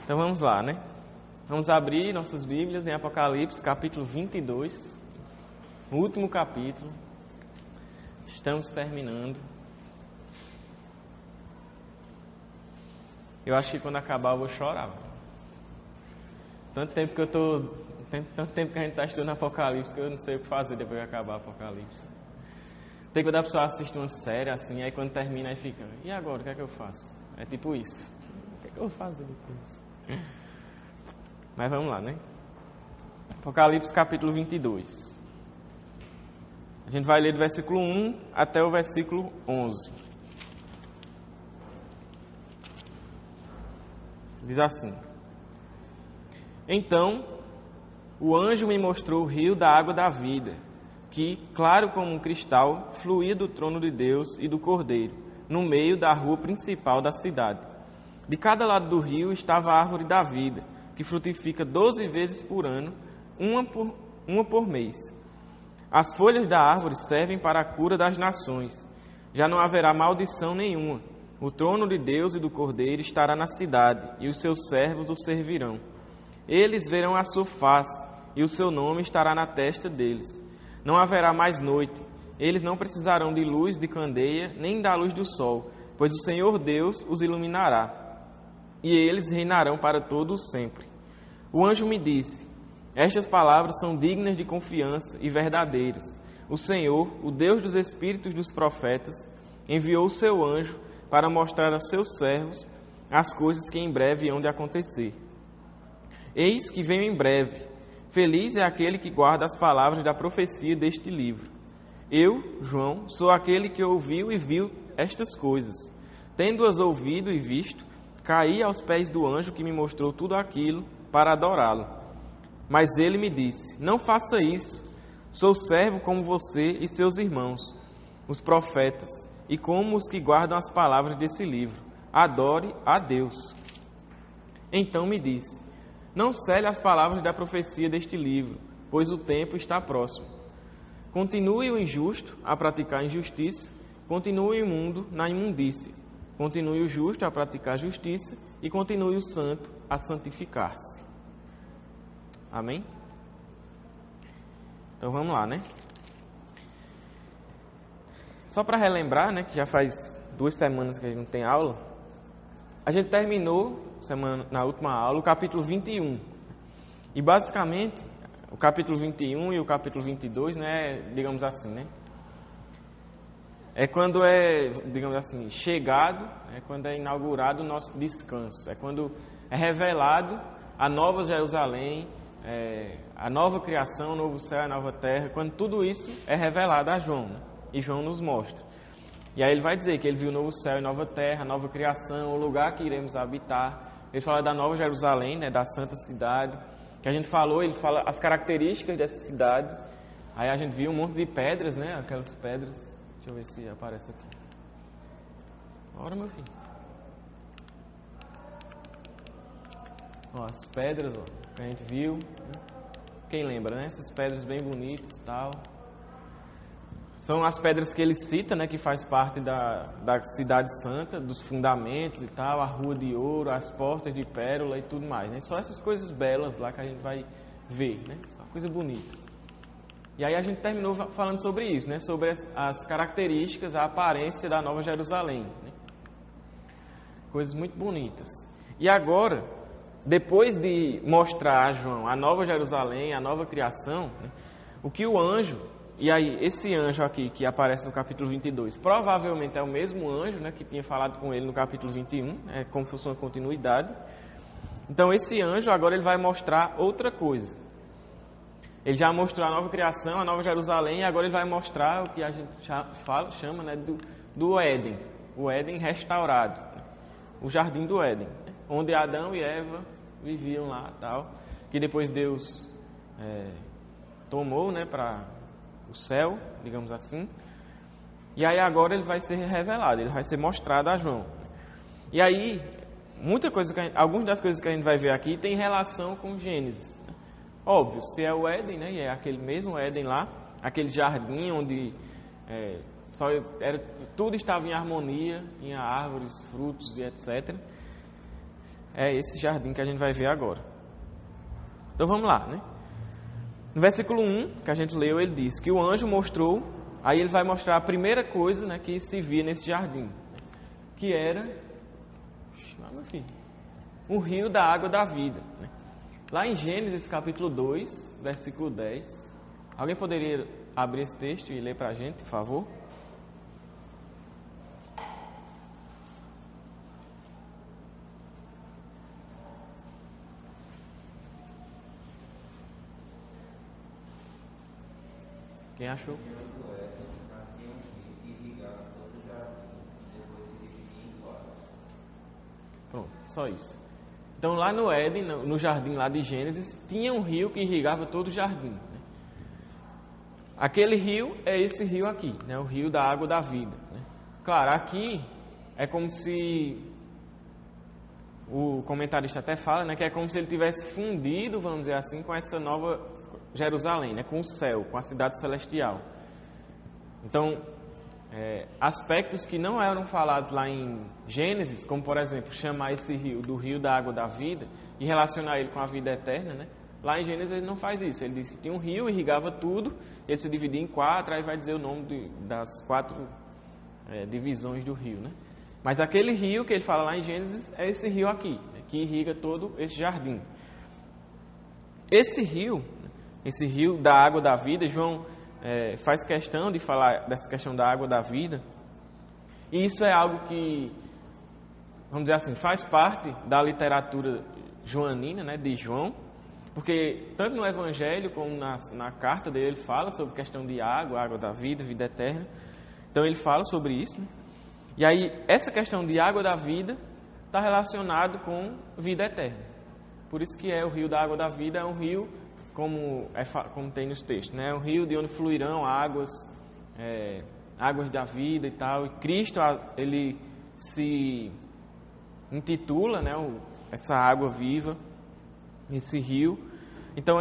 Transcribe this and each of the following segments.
Então vamos lá, né? Vamos abrir nossas Bíblias em Apocalipse, capítulo 22, o último capítulo. Estamos terminando. Eu acho que quando acabar eu vou chorar. Tanto tempo que a gente está estudando Apocalipse que eu não sei o que fazer depois de acabar o Apocalipse. Tem quando a pessoa assiste uma série assim, aí quando termina aí fica, e agora, o que é que eu faço? É tipo isso. O que é que eu vou fazer depois? Mas vamos lá, né? Apocalipse capítulo 22. A gente vai ler do versículo 1 até o versículo 11. Diz assim: Então, o anjo me mostrou o rio da água da vida, que, claro como um cristal, fluía do trono de Deus e do Cordeiro, no meio da rua principal da cidade. De cada lado do rio estava a árvore da vida, que frutifica 12 vezes por ano, uma por mês. As folhas da árvore servem para a cura das nações. Já não haverá maldição nenhuma. O trono de Deus e do Cordeiro estará na cidade, e os seus servos o servirão. Eles verão a sua face, e o seu nome estará na testa deles. Não haverá mais noite. Eles não precisarão de luz de candeia, nem da luz do sol, pois o Senhor Deus os iluminará. E eles reinarão para todo o sempre. O anjo me disse: Estas palavras são dignas de confiança e verdadeiras. O Senhor, o Deus dos espíritos dos profetas, enviou o seu anjo para mostrar a seus servos as coisas que em breve hão de acontecer. Eis que venho em breve. Feliz é aquele que guarda as palavras da profecia deste livro. Eu, João, sou aquele que ouviu e viu estas coisas. Tendo-as ouvido e visto, caí aos pés do anjo que me mostrou tudo aquilo para adorá-lo. Mas ele me disse: Não faça isso. Sou servo como você e seus irmãos, os profetas, e como os que guardam as palavras desse livro. Adore a Deus. Então me disse: Não cele as palavras da profecia deste livro, pois o tempo está próximo. Continue o injusto a praticar injustiça, continue o imundo na imundícia. Continue o justo a praticar justiça e continue o santo a santificar-se. Amém? Então vamos lá, né? Só para relembrar, né, que já faz 2 semanas que a gente não tem aula, a gente terminou na última aula o capítulo 21. E basicamente, o capítulo 21 e o capítulo 22, né, digamos assim, né? É quando é, digamos assim, chegado, é quando é inaugurado o nosso descanso. É quando é revelado a nova Jerusalém, a nova criação, o novo céu, a nova terra. Quando tudo isso é revelado a João, né? E João nos mostra. E aí ele vai dizer que ele viu o novo céu e nova terra, a nova criação, o lugar que iremos habitar. Ele fala da nova Jerusalém, né, da santa cidade. Que a gente falou, ele fala as características dessa cidade. Aí a gente viu um monte de pedras, né, aquelas pedras. Deixa eu ver se aparece aqui. Bora, meu filho. Ó, as pedras, ó, que a gente viu. Quem lembra, né? Essas pedras bem bonitas e tal. São as pedras que ele cita, né? Que faz parte da cidade santa, dos fundamentos e tal. A rua de ouro, as portas de pérola e tudo mais, né? Só essas coisas belas lá que a gente vai ver, né? Só coisa bonita. E aí a gente terminou falando sobre isso, né? Sobre as características, a aparência da Nova Jerusalém, né? Coisas muito bonitas. E agora, depois de mostrar a João a Nova Jerusalém, a nova criação, né? O que o anjo, e aí esse anjo aqui que aparece no capítulo 22, provavelmente é o mesmo anjo, né, que tinha falado com ele no capítulo 21, é como se fosse uma continuidade. Então esse anjo agora ele vai mostrar outra coisa. Ele já mostrou a nova criação, a nova Jerusalém, e agora ele vai mostrar o que a gente chama, né, do Éden, o Éden restaurado, né, o jardim do Éden, né, onde Adão e Eva viviam lá, tal, que depois Deus tomou, né, para o céu, digamos assim, e aí agora ele vai ser revelado, ele vai ser mostrado a João. E aí, algumas das coisas que a gente vai ver aqui tem relação com Gênesis. Óbvio, se é o Éden, né, e é aquele mesmo Éden lá, aquele jardim onde tudo estava em harmonia, tinha árvores, frutos e etc. é esse jardim que a gente vai ver agora. Então vamos lá, né? No versículo 1, que a gente leu, ele diz que o anjo mostrou, aí ele vai mostrar a primeira coisa, né, que se via nesse jardim, que era um rio da água da vida, né? Lá em Gênesis capítulo 2, versículo 10, alguém poderia abrir esse texto e ler para a gente, por favor? Quem achou? Pronto, só isso. Então lá no Éden, no jardim lá de Gênesis, tinha um rio que irrigava todo o jardim, né? Aquele rio é esse rio aqui, né? O rio da água da vida, né? Claro, aqui é como se, o comentarista até fala, né, que é como se ele tivesse fundido, vamos dizer assim, com essa nova Jerusalém, né, com o céu, com a cidade celestial. Então, aspectos que não eram falados lá em Gênesis, como por exemplo, chamar esse rio do rio da água da vida e relacionar ele com a vida eterna, né? Lá em Gênesis ele não faz isso. Ele diz que tinha um rio, irrigava tudo, ele se dividia em 4, aí vai dizer o nome das 4 divisões do rio, né? Mas aquele rio que ele fala lá em Gênesis é esse rio aqui, né, que irriga todo esse jardim. Esse rio da água da vida, João faz questão de falar dessa questão da água da vida. E isso é algo que, vamos dizer assim, faz parte da literatura joanina, né, de João, porque tanto no Evangelho como na carta dele ele fala sobre a questão de água da vida, vida eterna. Então ele fala sobre isso, né? E aí essa questão de água da vida está relacionado com vida eterna. Por isso que o rio da água da vida é um rio, como tem nos textos, né? É um rio de onde fluirão águas da vida e tal. E Cristo, ele se intitula, né, essa água viva, esse rio. Então,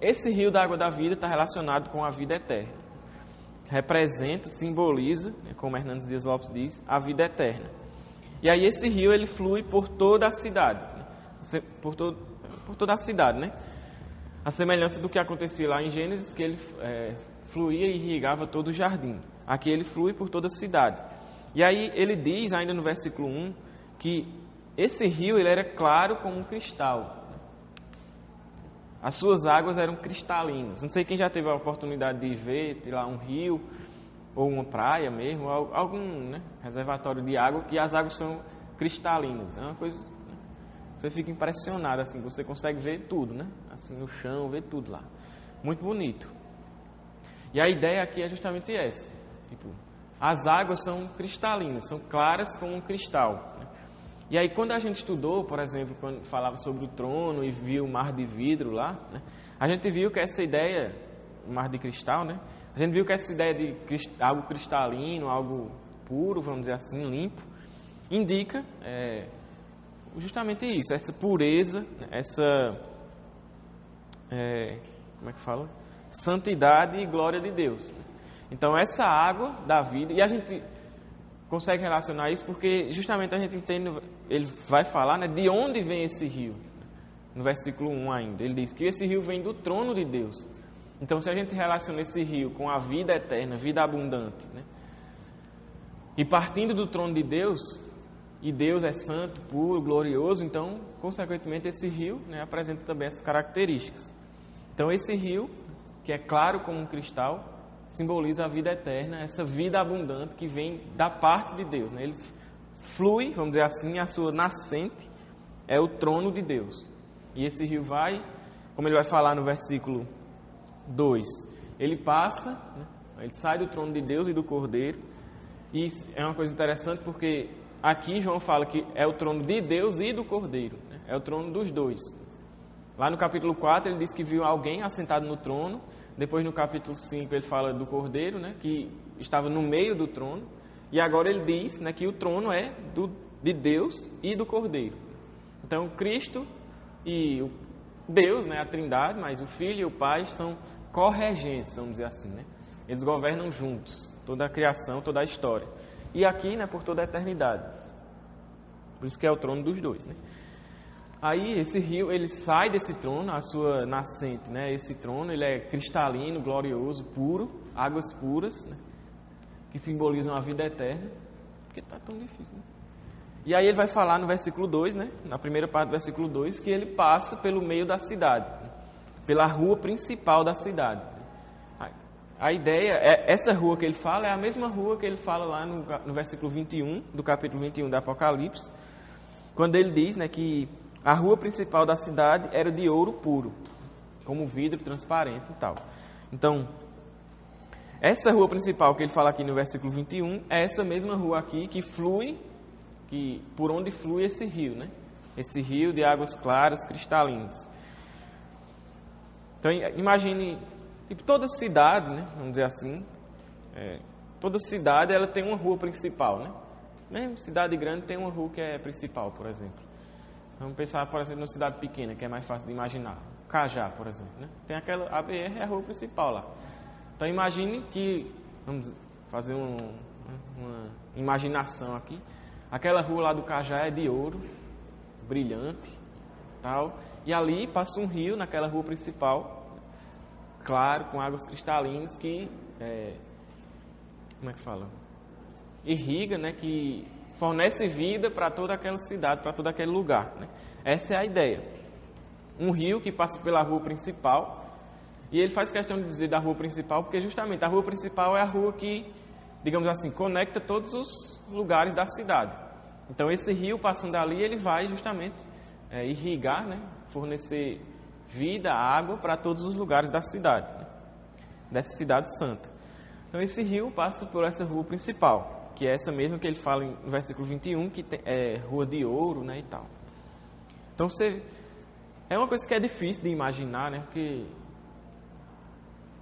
esse rio da água da vida está relacionado com a vida eterna. Representa, simboliza, né, como Hernandes Dias Lopes diz, a vida eterna. E aí esse rio ele flui por toda a cidade, né? por toda a cidade, né? A semelhança do que acontecia lá em Gênesis, que ele fluía e irrigava todo o jardim. Aqui ele flui por toda a cidade. E aí ele diz, ainda no versículo 1, que esse rio ele era claro como um cristal. As suas águas eram cristalinas. Não sei quem já teve a oportunidade de ver lá um rio, ou uma praia mesmo, algum, né, reservatório de água, que as águas são cristalinas. É uma coisa, né, você fica impressionado, assim, você consegue ver tudo, né? Assim, no chão, ver tudo lá. Muito bonito. E a ideia aqui é justamente essa. Tipo, as águas são cristalinas, são claras como um cristal, né? E aí, quando a gente estudou, por exemplo, quando falava sobre o trono e viu o mar de vidro lá, né, a gente viu que essa ideia, o mar de cristal, né, a gente viu que essa ideia de algo cristalino, algo puro, vamos dizer assim, limpo, indica justamente isso, essa pureza, essa, como é que fala? Santidade e glória de Deus. Então, essa água da vida, e a gente consegue relacionar isso porque justamente a gente entende, ele vai falar, né, de onde vem esse rio. No versículo 1 ainda, ele diz que esse rio vem do trono de Deus. Então, se a gente relaciona esse rio com a vida eterna, vida abundante, né, e partindo do trono de Deus, e Deus é santo, puro, glorioso, então, consequentemente, esse rio, né, apresenta também essas características. Então, esse rio, que é claro como um cristal, simboliza a vida eterna, essa vida abundante que vem da parte de Deus, né? Ele flui, vamos dizer assim, a sua nascente é o trono de Deus. E esse rio vai, como ele vai falar no versículo 2, ele passa, né? Ele sai do trono de Deus e do Cordeiro. E é uma coisa interessante porque aqui João fala que é o trono de Deus e do Cordeiro, né? É o trono dos dois. Lá no capítulo 4 ele diz que viu alguém assentado no trono. Depois no capítulo 5 ele fala do Cordeiro, né, que estava no meio do trono. E agora ele diz, né, que o trono é de Deus e do Cordeiro. Então Cristo e o Deus, né, a Trindade, mas o Filho e o Pai são corregentes, vamos dizer assim, né? Eles governam juntos toda a criação, toda a história. E aqui, né, por toda a eternidade. Por isso que é o trono dos dois, né? Aí esse rio, ele sai desse trono, a sua nascente, né? Esse trono, ele é cristalino, glorioso, puro, águas puras, né? Que simbolizam a vida eterna. Porque está tão difícil, né? E aí ele vai falar no versículo 2, né? Na primeira parte do versículo 2, que ele passa pelo meio da cidade, né? Pela rua principal da cidade. A ideia, essa rua que ele fala, é a mesma rua que ele fala lá no versículo 21, do capítulo 21 do Apocalipse, quando ele diz, né, que a rua principal da cidade era de ouro puro, como vidro transparente e tal. Então, essa rua principal que ele fala aqui no versículo 21 é essa mesma rua aqui que flui, por onde flui esse rio, né? Esse rio de águas claras, cristalinas. Então, imagine, tipo, toda cidade, né, vamos dizer assim, toda cidade ela tem uma rua principal, né? Mesmo cidade grande tem uma rua que é principal, por exemplo. Vamos pensar, por exemplo, numa cidade pequena, que é mais fácil de imaginar. Cajá, por exemplo, né? Tem aquela, a BR é a rua principal lá. Então, imagine que, vamos fazer uma imaginação aqui, aquela rua lá do Cajá é de ouro, brilhante, tal, e ali passa um rio naquela rua principal, claro, com águas cristalinas que, como é que fala? Irriga, né, que fornece vida para toda aquela cidade, para todo aquele lugar, né? Essa é a ideia. Um rio que passa pela rua principal, e ele faz questão de dizer da rua principal, porque justamente a rua principal é a rua que, digamos assim, conecta todos os lugares da cidade. Então esse rio passando ali, ele vai justamente irrigar, né, fornecer vida, água para todos os lugares da cidade, né, dessa cidade santa. Então esse rio passa por essa rua principal, que é essa mesma que ele fala no versículo 21, que é rua de ouro, né, e tal. Então é uma coisa que é difícil de imaginar, né, porque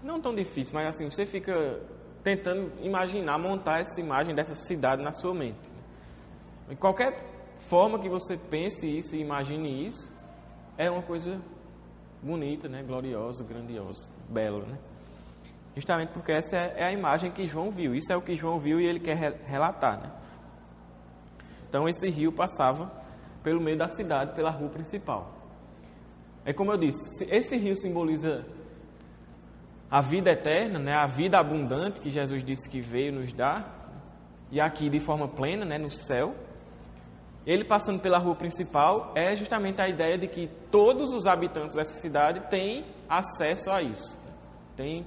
não tão difícil, mas assim, você fica tentando imaginar, montar essa imagem dessa cidade na sua mente. De qualquer forma que você pense isso e imagine isso, é uma coisa bonita, né, gloriosa, grandiosa, bela, né? Justamente porque essa é a imagem que João viu. Isso é o que João viu e ele quer relatar, né? Então esse rio passava pelo meio da cidade, pela rua principal. É como eu disse, esse rio simboliza a vida eterna, né? A vida abundante que Jesus disse que veio nos dar, e aqui de forma plena, né? No céu. Ele passando pela rua principal é justamente a ideia de que todos os habitantes dessa cidade têm acesso a isso.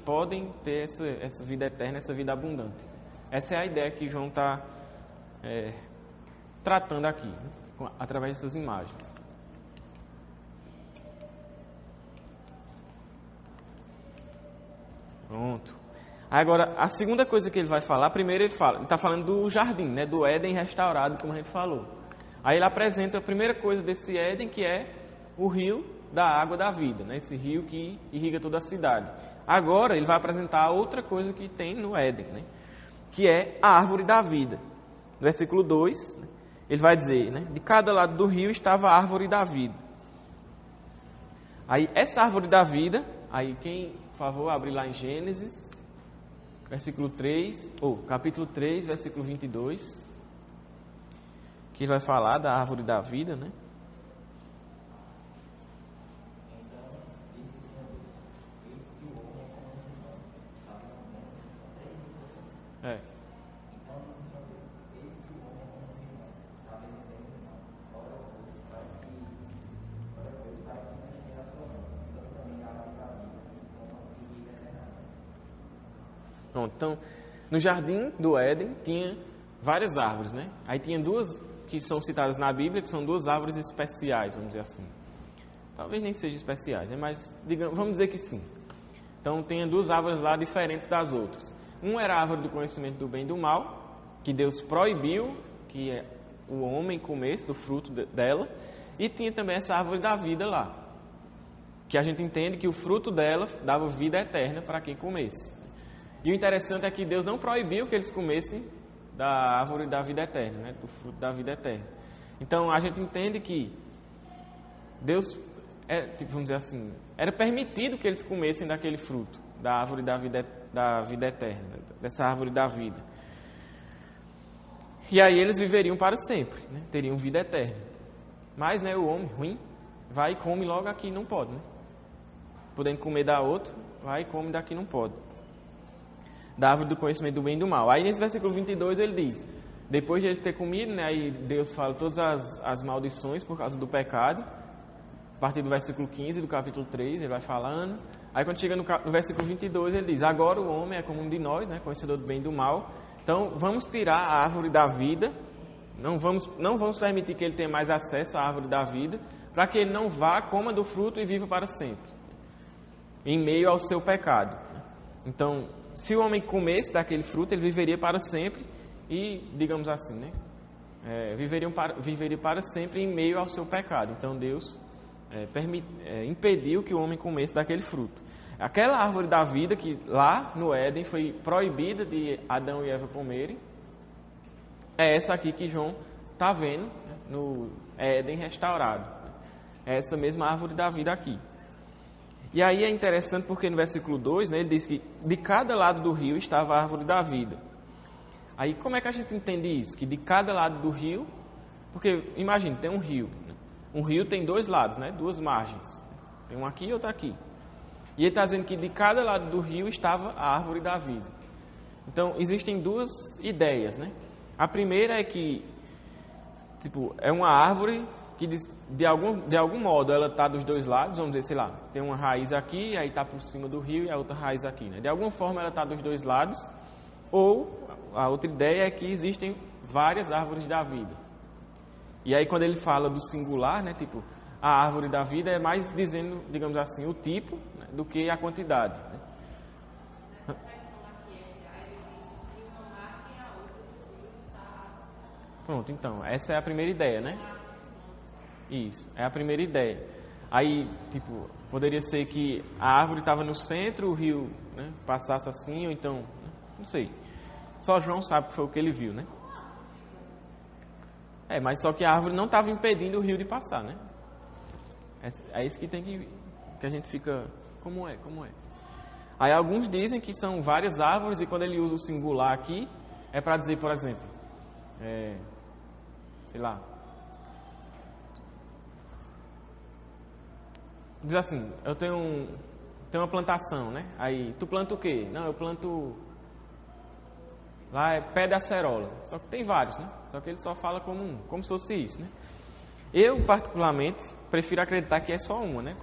Podem ter essa vida eterna, essa vida abundante. Essa é a ideia que João está tratando aqui, né, através dessas imagens. Pronto. Agora, a segunda coisa que ele vai falar, primeiro ele está falando do jardim, né, do Éden restaurado, como a gente falou. Aí ele apresenta a primeira coisa desse Éden, que é o rio da água da vida, né, esse rio que irriga toda a cidade. Agora ele vai apresentar outra coisa que tem no Éden, né? Que é a árvore da vida. No versículo 2, né, ele vai dizer, né, de cada lado do rio estava a árvore da vida. Aí essa árvore da vida, aí quem, por favor, abre lá em Gênesis, capítulo 3, versículo 22, que ele vai falar da árvore da vida, né? Pronto, então, no jardim do Éden tinha várias árvores, né? Aí tinha duas que são citadas na Bíblia, que são duas árvores especiais, vamos dizer assim. Talvez nem sejam especiais, né? Mas vamos dizer que sim. Então, tinha duas árvores lá diferentes das outras. Uma era a árvore do conhecimento do bem e do mal, que Deus proibiu que o homem comesse do fruto dela, e tinha também essa árvore da vida lá, que a gente entende que o fruto dela dava vida eterna para quem comesse. E o interessante é que Deus não proibiu que eles comessem da árvore da vida eterna, né? Do fruto da vida eterna. Então, a gente entende que Deus, vamos dizer assim, era permitido que eles comessem daquele fruto, da árvore da vida eterna, dessa árvore da vida. E aí eles viveriam para sempre, né? Teriam vida eterna. Mas, né, o homem ruim vai e come logo aqui, não pode, né? Podendo comer da outra, vai e come daqui, não pode. Da árvore do conhecimento do bem e do mal. Aí nesse versículo 22 ele diz, depois de eles ter comido, né, aí Deus fala todas as maldições por causa do pecado. A partir do versículo 15 do capítulo 3, ele vai falando. Aí quando chega no versículo 22, ele diz, agora o homem é como um de nós, né, conhecedor do bem e do mal. Então vamos tirar a árvore da vida, não vamos permitir que ele tenha mais acesso à árvore da vida, para que ele não vá, coma do fruto e viva para sempre, em meio ao seu pecado. Então, se o homem comesse daquele fruto, ele viveria para sempre e, digamos assim, né, viveria para sempre em meio ao seu pecado. Então Deus impediu que o homem comesse daquele fruto. Aquela árvore da vida que lá no Éden foi proibida de Adão e Eva comerem, é essa aqui que João está vendo, né, no Éden restaurado. É essa mesma árvore da vida aqui. E aí é interessante porque no versículo 2, né, ele diz que de cada lado do rio estava a árvore da vida. Aí como é que a gente entende isso? Que de cada lado do rio, porque imagine, tem um rio. Né? Um rio tem dois lados, né, duas margens. Tem um aqui e outro aqui. E ele está dizendo que de cada lado do rio estava a árvore da vida. Então existem duas ideias, né? A primeira é que é uma árvore que de algum modo ela está dos dois lados, vamos dizer, sei lá, tem uma raiz aqui, aí está por cima do rio e a outra raiz aqui, né? De alguma forma ela está dos dois lados, ou a outra ideia é que existem várias árvores da vida. E aí quando ele fala do singular, né, a árvore da vida é mais dizendo, digamos assim, o tipo, né, do que a quantidade, né? Pronto, então, essa é a primeira ideia, né? Isso, é a primeira ideia. Aí, poderia ser que a árvore estava no centro, o rio, né, passasse assim, ou então, né, não sei. Só João sabe que foi o que ele viu, né? Mas só que a árvore não estava impedindo o rio de passar, né? É isso que que a gente fica, como é. Aí alguns dizem que são várias árvores e quando ele usa o singular aqui, é para dizer, por exemplo, sei lá, diz assim, eu tenho uma plantação, né? Aí, tu planta o quê? Não, eu planto, lá é pé de acerola, só que tem vários, né? Só que ele só fala como se fosse isso, né? Eu, particularmente, prefiro acreditar que é só uma, né?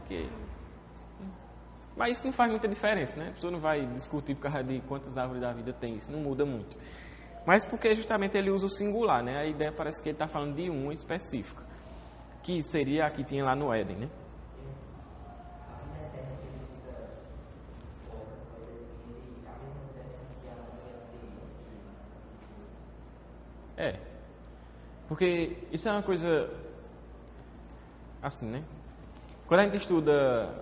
Mas isso não faz muita diferença, né? A pessoa não vai discutir por causa de quantas árvores da vida tem, isso não muda muito. Mas porque justamente ele usa o singular, né? A ideia parece que ele está falando de uma específica, que seria a que tinha lá no Éden, né? Porque isso é uma coisa assim, né? Quando a gente estuda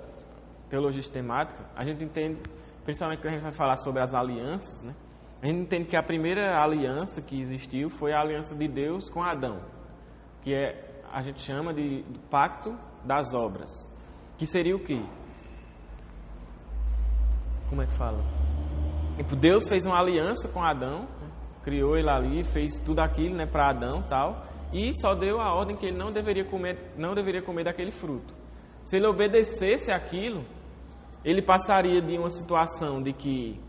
teologia sistemática, a gente entende, principalmente quando a gente vai falar sobre as alianças, né? A gente entende que a primeira aliança que existiu foi a aliança de Deus com Adão, que a gente chama de pacto das obras, que seria o quê? Como é que fala? Deus fez uma aliança com Adão, criou ele ali, fez tudo aquilo, né, para Adão, tal, e só deu a ordem que ele não deveria comer daquele fruto. Se ele obedecesse aquilo, ele passaria de uma situação de que,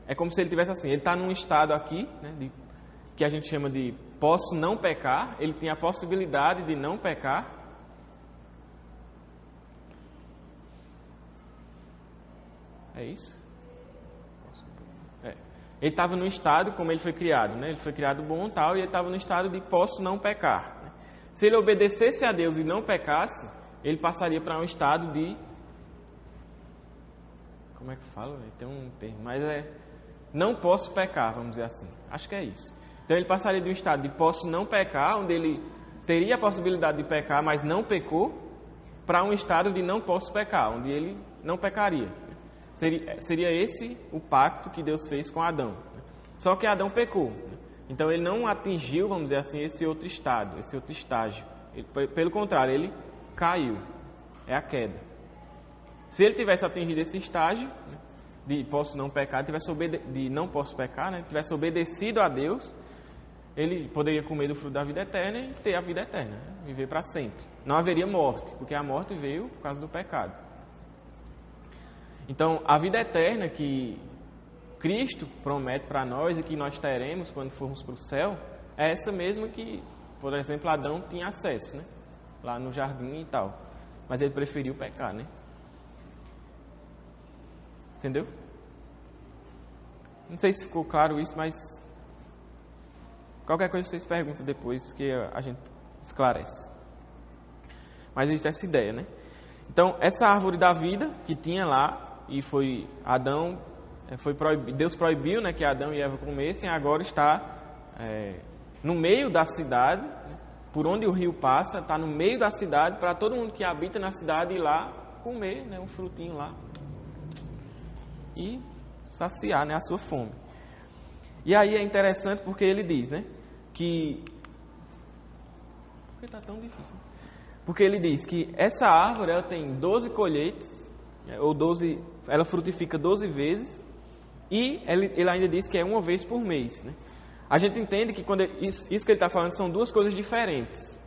é como se ele tivesse assim, ele está num estado aqui, né, que a gente chama de posso não pecar, ele tem a possibilidade de não pecar. É isso? Ele estava no estado como ele foi criado, né? Ele foi criado bom tal, e ele estava no estado de posso não pecar, né? Se ele obedecesse a Deus e não pecasse, ele passaria para um estado de... Como é que fala? Tem um termo, mas não posso pecar, vamos dizer assim. Acho que é isso. Então ele passaria de um estado de posso não pecar, onde ele teria a possibilidade de pecar, mas não pecou, para um estado de não posso pecar, onde ele não pecaria. Seria esse o pacto que Deus fez com Adão. Só que Adão pecou. Então ele não atingiu, vamos dizer assim, esse outro estado, esse outro estágio. Pelo contrário, ele caiu. É a queda. Se ele tivesse atingido esse estágio de posso não pecar, de não posso pecar, né, tivesse obedecido a Deus, ele poderia comer do fruto da vida eterna e ter a vida eterna, né, viver para sempre. não haveria morte, porque a morte veio por causa do pecado. Então, a vida eterna que Cristo promete para nós e que nós teremos quando formos para o céu, é essa mesma que, por exemplo, Adão tinha acesso, né? Lá no jardim e tal. Mas ele preferiu pecar, né? Entendeu? Não sei se ficou claro isso, mas qualquer coisa vocês perguntam depois que a gente esclarece. Mas existe essa ideia, né? Então, essa árvore da vida que tinha lá, e foi Adão, Deus proibiu, né, que Adão e Eva comessem, agora está no meio da cidade, né, por onde o rio passa, está no meio da cidade, para todo mundo que habita na cidade ir lá comer, né, um frutinho lá e saciar, né, a sua fome. E aí é interessante porque ele diz, né, que... Por que está tão difícil? Porque ele diz que essa árvore ela tem 12 colheitas, ou 12, ela frutifica 12 vezes, e ele ainda diz que é uma vez por mês, né? A gente entende que quando isso que ele está falando são duas coisas diferentes.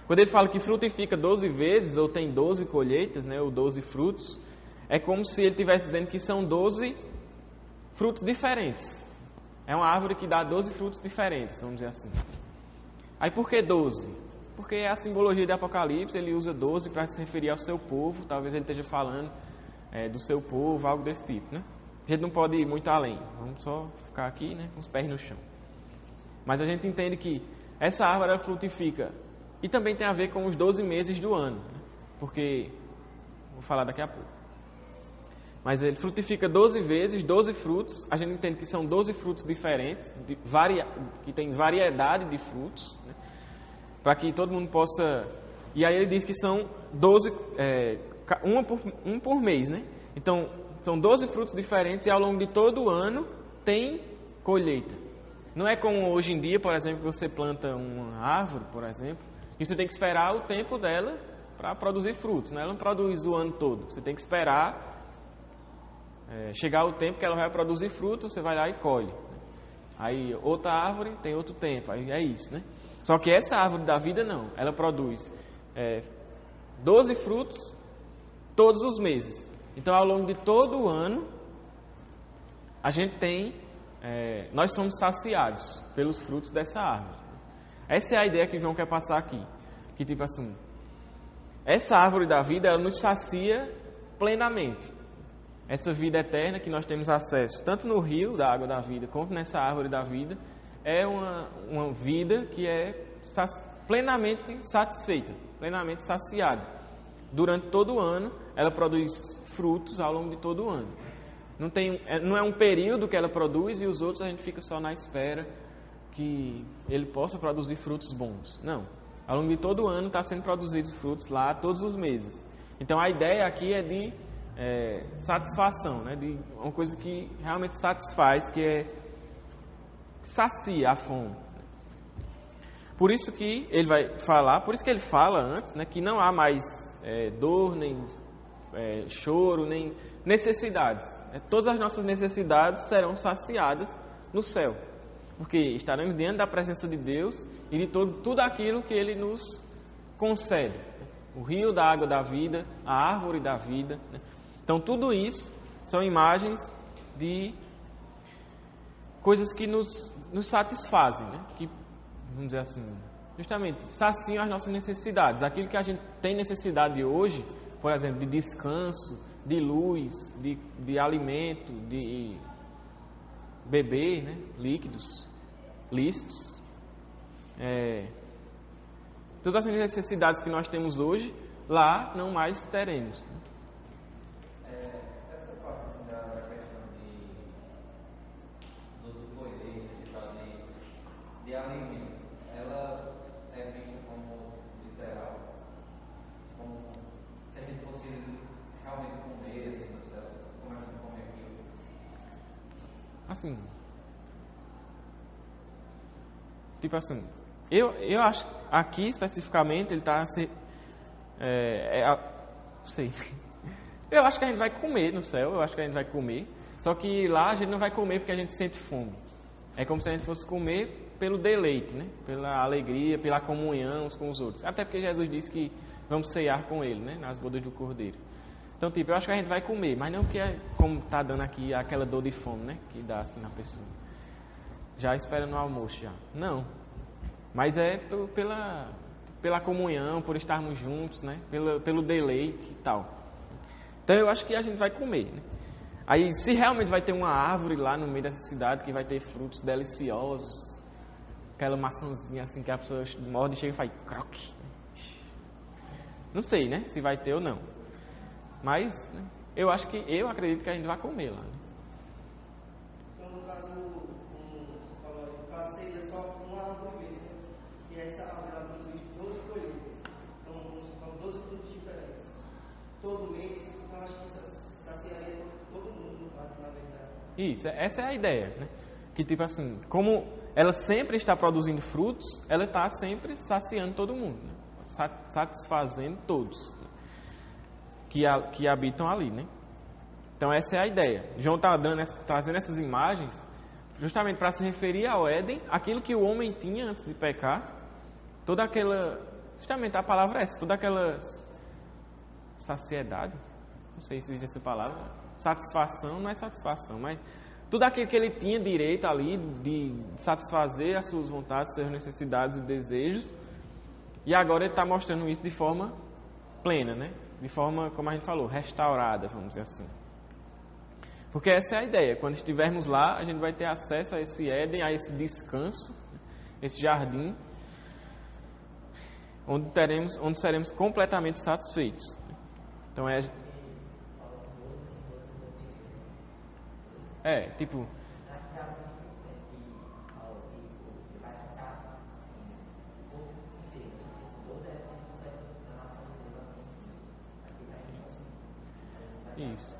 Quando ele fala que frutifica 12 vezes, ou tem 12 colheitas, né, ou 12 frutos, é como se ele estivesse dizendo que são 12 frutos diferentes. É uma árvore que dá 12 frutos diferentes, vamos dizer assim. Aí por que 12? Porque é a simbologia de Apocalipse, ele usa 12 para se referir ao seu povo, talvez ele esteja falando do seu povo, algo desse tipo, né? A gente não pode ir muito além, vamos só ficar aqui, né, com os pés no chão. Mas a gente entende que essa árvore ela frutifica, e também tem a ver com os 12 meses do ano, né? Porque, vou falar daqui a pouco. Mas ele frutifica 12 vezes, 12 frutos, a gente entende que são 12 frutos diferentes, que tem variedade de frutos, né? Para que todo mundo possa... E aí ele diz que são 12, um por mês, né? Então, são 12 frutos diferentes e ao longo de todo o ano tem colheita. Não é como hoje em dia, por exemplo, que você planta uma árvore, por exemplo, e você tem que esperar o tempo dela para produzir frutos, né? Ela não produz o ano todo. Você tem que esperar chegar o tempo que ela vai produzir frutos, você vai lá e colhe. Aí outra árvore tem outro tempo, aí é isso, né? Só que essa árvore da vida não, ela produz 12 frutos todos os meses. Então ao longo de todo o ano, a gente tem, nós somos saciados pelos frutos dessa árvore. Essa é a ideia que João quer passar aqui. Que tipo assim, essa árvore da vida, ela nos sacia plenamente. Essa vida eterna que nós temos acesso, tanto no rio da água da vida, quanto nessa árvore da vida, é uma vida que é plenamente satisfeita, plenamente saciada. Durante todo o ano, ela produz frutos ao longo de todo o ano. Não é um período que ela produz e os outros a gente fica só na espera que ele possa produzir frutos bons. Não. Ao longo de todo o ano está sendo produzidos frutos lá todos os meses. Então a ideia aqui é de satisfação, né? De uma coisa que realmente satisfaz, que sacia a fome. Por isso que ele vai falar, por isso que ele fala antes, né, que não há mais dor, nem choro, nem necessidades. Todas as nossas necessidades serão saciadas no céu, porque estaremos diante da presença de Deus e de tudo aquilo que Ele nos concede. O rio da água da vida, a árvore da vida, né? Então tudo isso são imagens de coisas que nos satisfazem, né? Que, vamos dizer assim, justamente saciam as nossas necessidades. Aquilo que a gente tem necessidade hoje, por exemplo, de descanso, de luz, de alimento, de beber, né? Líquidos, lícitos. Todas as necessidades que nós temos hoje, lá não mais teremos. Essa parte assim, da questão dos colheitas de alimento, ela é vista como literal, como se a gente fosse realmente comer assim no céu, como a gente come aquilo? Assim, tipo assim, eu acho que aqui especificamente ele está sei. Eu acho que a gente vai comer no céu, eu acho que a gente vai comer. Só que lá a gente não vai comer porque a gente sente fome. É como se a gente fosse comer pelo deleite, né? Pela alegria, pela comunhão uns com os outros. Até porque Jesus disse que vamos ceiar com Ele, né? Nas bodas do Cordeiro. Então, tipo, eu acho que a gente vai comer, mas não porque é como está dando aqui aquela dor de fome, né? Que dá assim na pessoa. Já esperando o almoço, já. Não. Mas é pela comunhão, por estarmos juntos, né? Pelo deleite e tal. Então, eu acho que a gente vai comer, né? Aí, se realmente vai ter uma árvore lá no meio dessa cidade que vai ter frutos deliciosos, aquela maçãzinha assim que a pessoa morde e chega e faz croque. Não sei, né? Se vai ter ou não. Mas, né, eu acredito que a gente vai comer lá. Né? Então, no caso seria só uma árvore mesmo. E essa árvore ela produz 12 colheitas. Então, você fala 12 frutos diferentes. Todo mês, então acho que saciaria todo mundo, no caso, na verdade. Isso, essa é a ideia, né? Que tipo assim, como ela sempre está produzindo frutos, ela está sempre saciando todo mundo, né? Satisfazendo todos, né? que habitam ali, né? Então essa é a ideia. João está trazendo essas imagens justamente para se referir ao Éden, aquilo que o homem tinha antes de pecar, toda aquela, justamente a palavra é essa, toda aquela saciedade, não sei se existe essa palavra, satisfação, não é satisfação, mas tudo aquilo que ele tinha direito ali de satisfazer as suas vontades, suas necessidades e desejos, e agora ele está mostrando isso de forma plena, né? De forma, como a gente falou, restaurada, vamos dizer assim. Porque essa é a ideia. Quando estivermos lá, a gente vai ter acesso a esse Éden, a esse descanso, esse jardim, onde seremos completamente satisfeitos. Então tipo... Isso.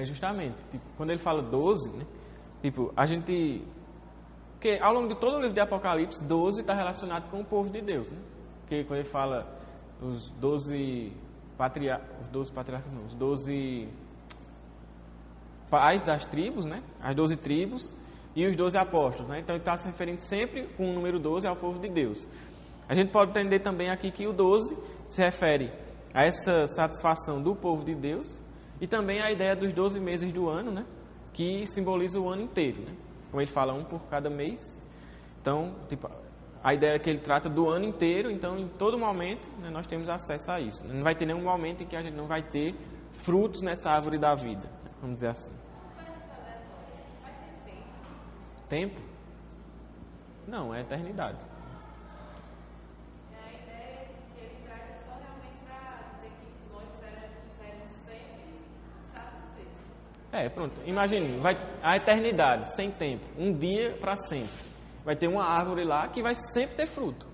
Justamente, tipo, quando ele fala 12, né? Tipo, a gente... Porque ao longo de todo o livro de Apocalipse, 12 está relacionado com o povo de Deus, né? Porque quando ele fala os 12 patriarcas, não, os 12 pais das tribos, né? As 12 tribos e os 12 apóstolos, né? Então ele está se referindo sempre com o número 12 ao povo de Deus. A gente pode entender também aqui que o 12 se refere a essa satisfação do povo de Deus e também a ideia dos 12 meses do ano, né? Que simboliza o ano inteiro, né? Como ele fala, um por cada mês. Então, tipo, a ideia é que ele trata do ano inteiro, então em todo momento, né, nós temos acesso a isso. Não vai ter nenhum momento em que a gente não vai ter frutos nessa árvore da vida, né? Vamos dizer assim. Tempo? Não, é eternidade. Pronto. Imagine, a eternidade, sem tempo, um dia para sempre. Vai ter uma árvore lá que vai sempre ter fruto.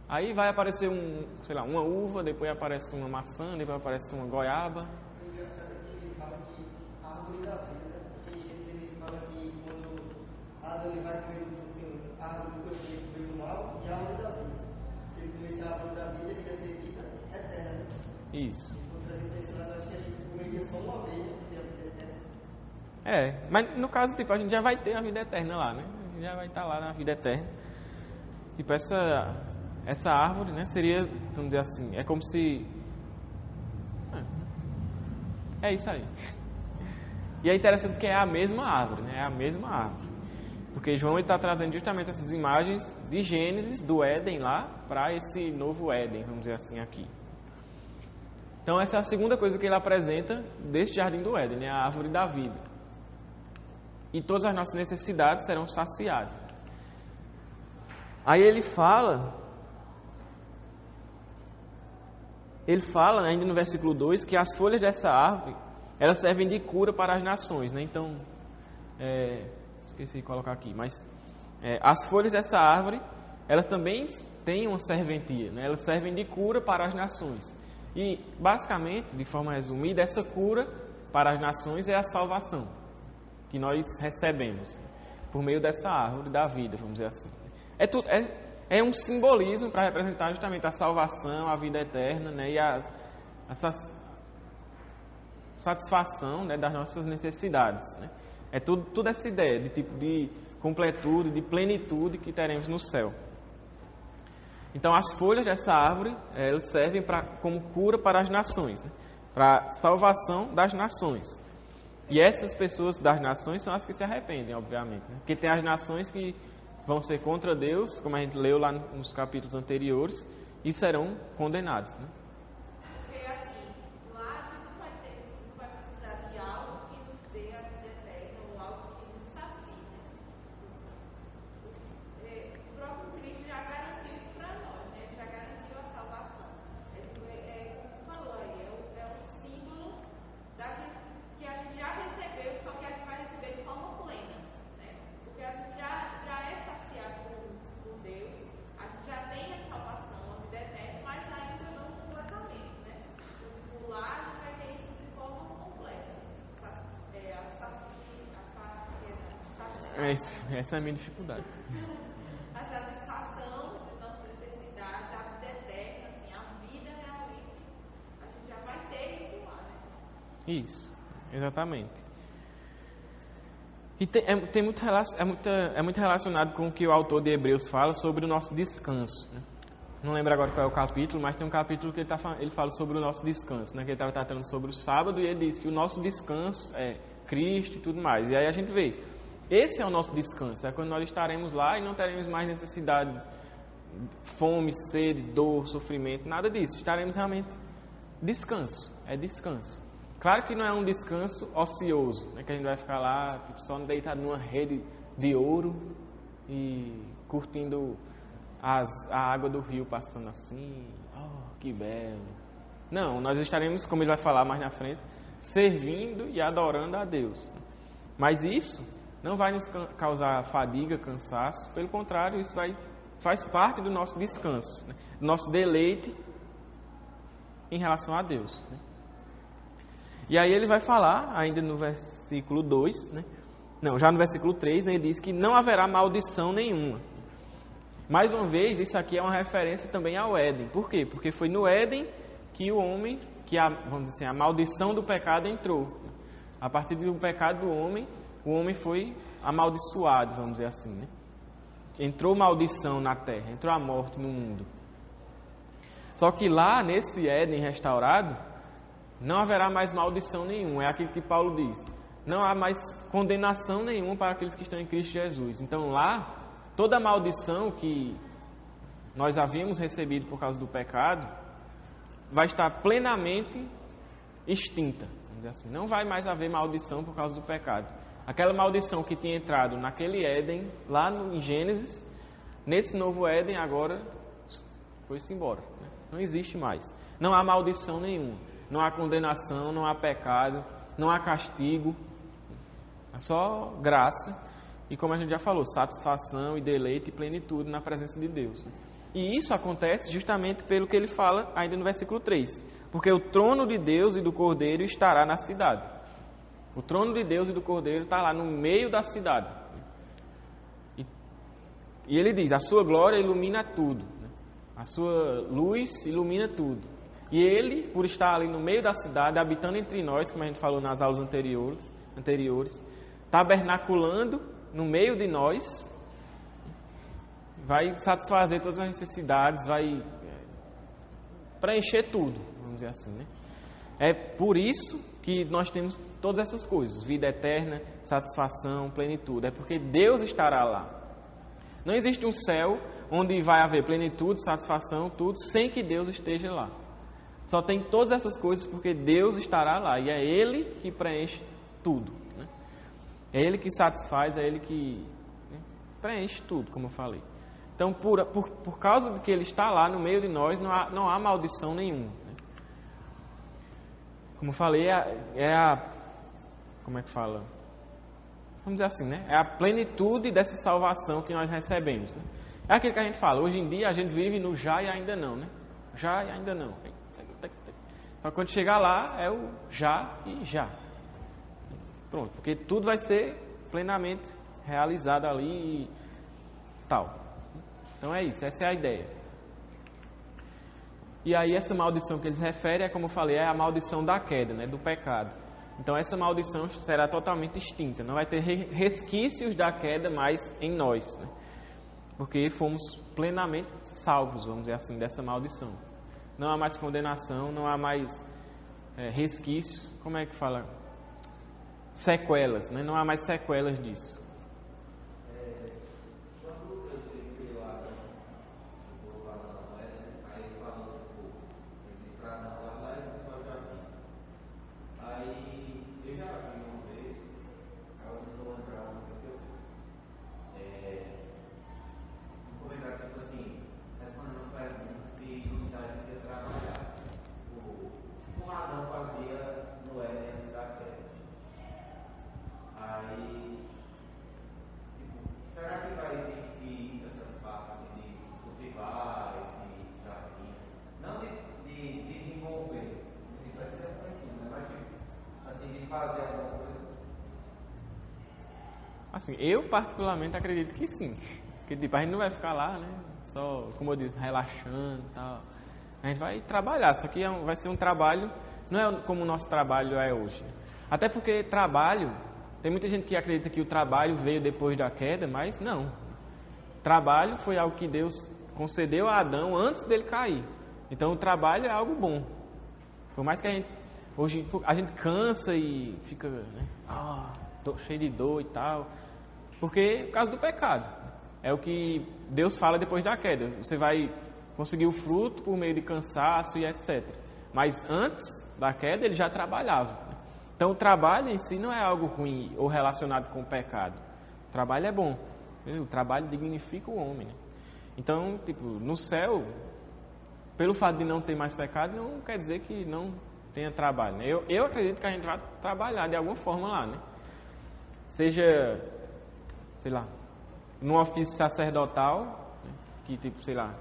Aí vai aparecer uma uva, depois aparece uma maçã, depois aparece uma goiaba. O engraçado é que ele fala que a árvore da vida, porque ele fala que quando Adão vai comer a árvore do conhecimento do bem e do mal, e a árvore da vida. Se ele comesse a árvore da vida, ele ia ter vida eterna, né? Isso. Se for trazer para esse lado, acho que a gente comeria só uma vez, né? Mas no caso, tipo, a gente já vai ter a vida eterna lá, né? A gente já vai estar lá na vida eterna. Tipo, essa árvore, né, seria, vamos dizer assim, é como se... É isso aí. E é interessante porque é a mesma árvore, né? É a mesma árvore. Porque João está trazendo justamente essas imagens de Gênesis, do Éden lá, para esse novo Éden, vamos dizer assim, aqui. Então, essa é a segunda coisa que ele apresenta deste jardim do Éden, né? A árvore da vida. E todas as nossas necessidades serão saciadas. Aí ele fala ainda no versículo 2 que as folhas dessa árvore, elas servem de cura para as nações, né? Então, esqueci de colocar aqui, mas as folhas dessa árvore, elas também têm uma serventia, né? Elas servem de cura para as nações. E, basicamente, de forma resumida, essa cura para as nações é a salvação que nós recebemos por meio dessa árvore da vida, vamos dizer assim. É um simbolismo para representar justamente a salvação, a vida eterna, né, e essa satisfação, né, das nossas necessidades. Né. É tudo essa ideia de completude, de plenitude que teremos no céu. Então, as folhas dessa árvore, elas servem como cura para as nações, né? Para a salvação das nações. E essas pessoas das nações são as que se arrependem, obviamente, né? Porque tem as nações que vão ser contra Deus, como a gente leu lá nos capítulos anteriores, e serão condenados, né? Porque assim, lá não vai precisar de algo que nos dê a vida eterna ou algo que nos sacie. O próprio Cristo já garantiu isso para nós, né? Já garantiu a salvação. Como falou aí, é um símbolo daquilo que a gente já recebeu, só que a gente vai receber de forma plena, né? Porque a gente já é saciado por Deus, a gente já tem a salvação, a vida eterna, mas ainda não completamente, né? Por lá a gente vai ter isso de forma completa. Essa é a minha dificuldade. A satisfação da nossa necessidade, da vida eterna, assim, a vida realmente, a gente já vai ter isso lá, né? Isso, exatamente. E é muito relacionado com o que o autor de Hebreus fala sobre o nosso descanso, né? Não lembro agora qual é o capítulo, mas tem um capítulo que ele fala sobre o nosso descanso, né? Que ele estava tratando sobre o sábado e ele diz que o nosso descanso é Cristo e tudo mais. E aí a gente vê, esse é o nosso descanso, é quando nós estaremos lá e não teremos mais necessidade, fome, sede, dor, sofrimento, nada disso. Estaremos realmente descanso, é descanso. Claro que não é um descanso ocioso, né? Que a gente vai ficar lá tipo, só deitado numa rede de ouro e curtindo a água do rio passando assim, oh, que belo. Não, nós estaremos, como ele vai falar mais na frente, servindo e adorando a Deus. Mas isso não vai nos causar fadiga, cansaço, pelo contrário, isso faz parte do nosso descanso, né? Do nosso deleite em relação a Deus, né? E aí ele vai falar, ainda no versículo 2, né? Não, já no versículo 3, né, ele diz que não haverá maldição nenhuma. Mais uma vez, isso aqui é uma referência também ao Éden. Por quê? Porque foi no Éden que o homem, vamos dizer assim, a maldição do pecado entrou. A partir do pecado do homem, o homem foi amaldiçoado, vamos dizer assim, né? Entrou maldição na terra, entrou a morte no mundo. Só que lá, nesse Éden restaurado, não haverá mais maldição nenhuma. É aquilo que Paulo diz. Não há mais condenação nenhuma para aqueles que estão em Cristo Jesus. Então lá, toda a maldição que nós havíamos recebido por causa do pecado vai estar plenamente extinta. Vamos dizer assim. Não vai mais haver maldição por causa do pecado. Aquela maldição que tinha entrado naquele Éden, lá em Gênesis, nesse novo Éden agora foi-se embora. Não existe mais. Não há maldição nenhuma. Não há condenação, não há pecado, não há castigo. É só graça. E como a gente já falou, satisfação e deleite e plenitude na presença de Deus. E isso acontece justamente pelo que ele fala ainda no versículo 3. Porque o trono de Deus e do Cordeiro estará na cidade. O trono de Deus e do Cordeiro está lá no meio da cidade. E ele diz, a sua glória ilumina tudo. A sua luz ilumina tudo. E ele, por estar ali no meio da cidade, habitando entre nós, como a gente falou nas aulas anteriores, tabernaculando no meio de nós, vai satisfazer todas as necessidades, vai preencher tudo, vamos dizer assim, né? É por isso que nós temos todas essas coisas, vida eterna, satisfação, plenitude. É porque Deus estará lá. Não existe um céu onde vai haver plenitude, satisfação, tudo, sem que Deus esteja lá. Só tem todas essas coisas porque Deus estará lá. E é Ele que preenche tudo, né? É Ele que satisfaz, é Ele que, né, preenche tudo, como eu falei. Então, por causa de que Ele está lá no meio de nós, não há maldição nenhuma, né? Como eu falei, como é que fala? Vamos dizer assim, né? É a plenitude dessa salvação que nós recebemos, né? É aquilo que a gente fala. Hoje em dia a gente vive no já e ainda não, né? Já e ainda não. Só quando chegar lá é o já e já. Pronto, porque tudo vai ser plenamente realizado ali e tal. Então é isso, essa é a ideia. E aí essa maldição que eles referem é, como eu falei, é a maldição da queda, né? Do pecado. Então essa maldição será totalmente extinta, não vai ter resquícios da queda mais em nós, né? Porque fomos plenamente salvos, vamos dizer assim, dessa maldição. Não há mais condenação, não há mais resquícios, como é que fala? Sequelas, né? Não há mais sequelas disso. Quando eu criei o Adão, o Adão, aí ele falou ele disse para Adão guardar e para o jardim. Aí eu já vi uma vez, agora não estou lembrando o que eu vi. Um comentário tipo assim, respondendo uma pergunta se no céu a gente ia trabalhar. Como Adão fazia no Éden antes da queda. Aí, tipo, será que vai existir essa parte assim, de cultivar esse jardim? Não de desenvolver, vai ser tranquilo, né? Mas tipo, assim, de fazer alguma coisa. Assim, eu particularmente acredito que sim. Porque tipo, a gente não vai ficar lá, né? Só, como eu disse, relaxando e tal. A gente vai trabalhar, só que vai ser um trabalho, não é como o nosso trabalho é hoje. Até porque trabalho, tem muita gente que acredita que o trabalho veio depois da queda, mas não. Trabalho foi algo que Deus concedeu a Adão antes dele cair. Então o trabalho é algo bom. Por mais que hoje a gente cansa e fica, né? Cheio de dor e tal. Porque por causa do pecado. É o que Deus fala depois da queda. Você vai conseguir o fruto por meio de cansaço e etc. Mas antes da queda ele já trabalhava. Então o trabalho em si não é algo ruim ou relacionado com o pecado. O trabalho é bom. O trabalho dignifica o homem, né? Então, tipo, no céu, pelo fato de não ter mais pecado, não quer dizer que não tenha trabalho, né? Eu acredito que a gente vai trabalhar de alguma forma lá, né? Seja, sei lá, num ofício sacerdotal, né? Que tipo, sei lá,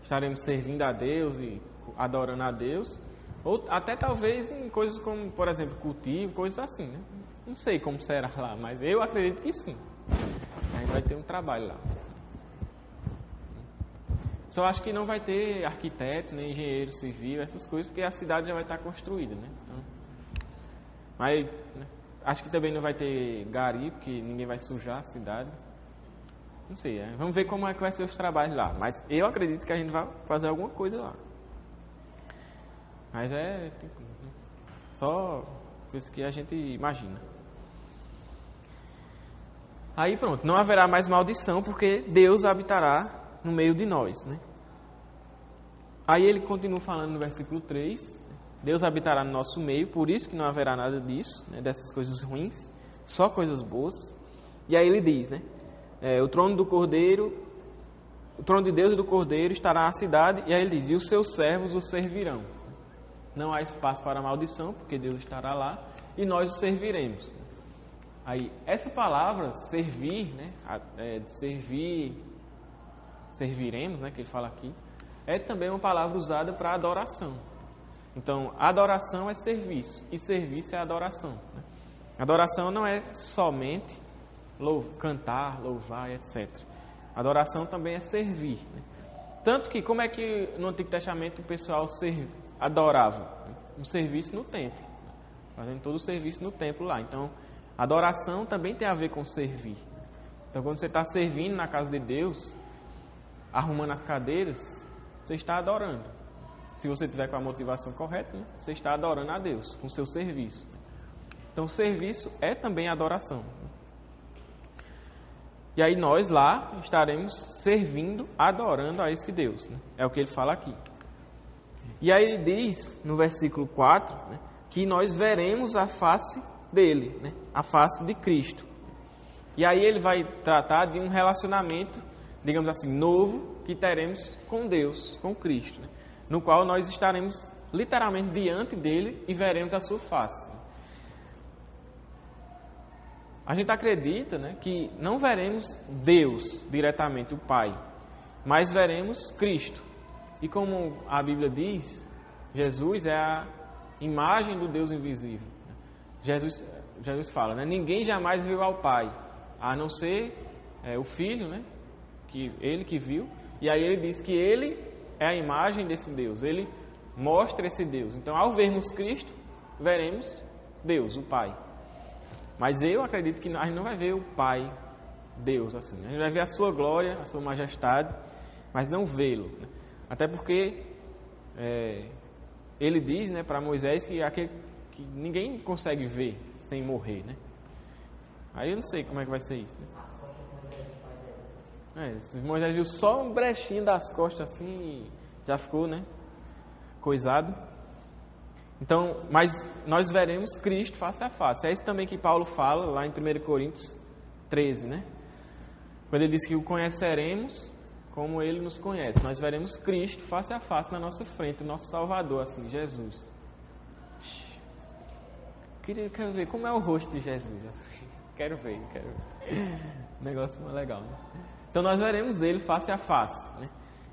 estaremos servindo a Deus e adorando a Deus, ou até talvez em coisas como, por exemplo, cultivo, coisas assim, né? Não sei como será lá, mas eu acredito que sim. A gente vai ter um trabalho lá. Só acho que não vai ter arquiteto, nem engenheiro civil, essas coisas, porque a cidade já vai estar construída, né? Então, mas né, acho que também não vai ter gari, porque ninguém vai sujar a cidade. Não sei, né? Vamos ver como é que vai ser os trabalhos lá. Mas eu acredito que a gente vai fazer alguma coisa lá. Mas tipo, só coisa que a gente imagina. Aí pronto, não haverá mais maldição, porque Deus habitará no meio de nós, né? Aí ele continua falando no versículo 3, Deus habitará no nosso meio, por isso que não haverá nada disso, né, dessas coisas ruins, só coisas boas. E aí ele diz, né, o trono do Cordeiro, o trono de Deus e do Cordeiro estará na cidade, e aí ele diz, e os seus servos o servirão. Não há espaço para maldição, porque Deus estará lá, e nós o serviremos. Aí, essa palavra, servir, né, de servir, serviremos, né, que ele fala aqui, é também uma palavra usada para adoração. Então, adoração é serviço, e serviço é adoração, né? Adoração não é somente cantar, louvar, etc. Adoração também é servir, né? Tanto que, como é que no Antigo Testamento o pessoal adorava? Um serviço no templo, fazendo todo o serviço no templo lá. Então, adoração também tem a ver com servir. Então, quando você está servindo na casa de Deus, arrumando as cadeiras, você está adorando. Se você tiver com a motivação correta, né? Você está adorando a Deus com o seu serviço. Então, o serviço é também adoração. E aí nós lá estaremos servindo, adorando a esse Deus, né? É o que ele fala aqui. E aí ele diz, no versículo 4, né, que nós veremos a face dele, né, a face de Cristo. E aí ele vai tratar de um relacionamento, digamos assim, novo que teremos com Deus, com Cristo, né, no qual nós estaremos literalmente diante dele e veremos a sua face. A gente acredita, né, que não veremos Deus diretamente, o Pai, mas veremos Cristo. E como a Bíblia diz, Jesus é a imagem do Deus invisível. Jesus fala, né, ninguém jamais viu ao Pai, a não ser o Filho, né, ele que viu. E aí ele diz que ele é a imagem desse Deus, ele mostra esse Deus. Então, ao vermos Cristo, veremos Deus, o Pai. Mas eu acredito que a gente não vai ver o Pai, Deus, assim. A gente vai ver a sua glória, a sua majestade, mas não vê-lo. Né? Até porque ele diz, né, para Moisés que ninguém consegue ver sem morrer, né? Aí eu não sei como é que vai ser isso, né? Se Moisés viu só um brechinho das costas assim, já ficou, né, coisado. Então, mas nós veremos Cristo face a face. É isso também que Paulo fala lá em 1 Coríntios 13, né? Quando ele diz que o conheceremos como ele nos conhece. Nós veremos Cristo face a face na nossa frente, o nosso Salvador, assim, Jesus. Quero ver como é o rosto de Jesus, assim. Quero ver. Negócio mais legal, né? Então nós veremos ele face a face, né?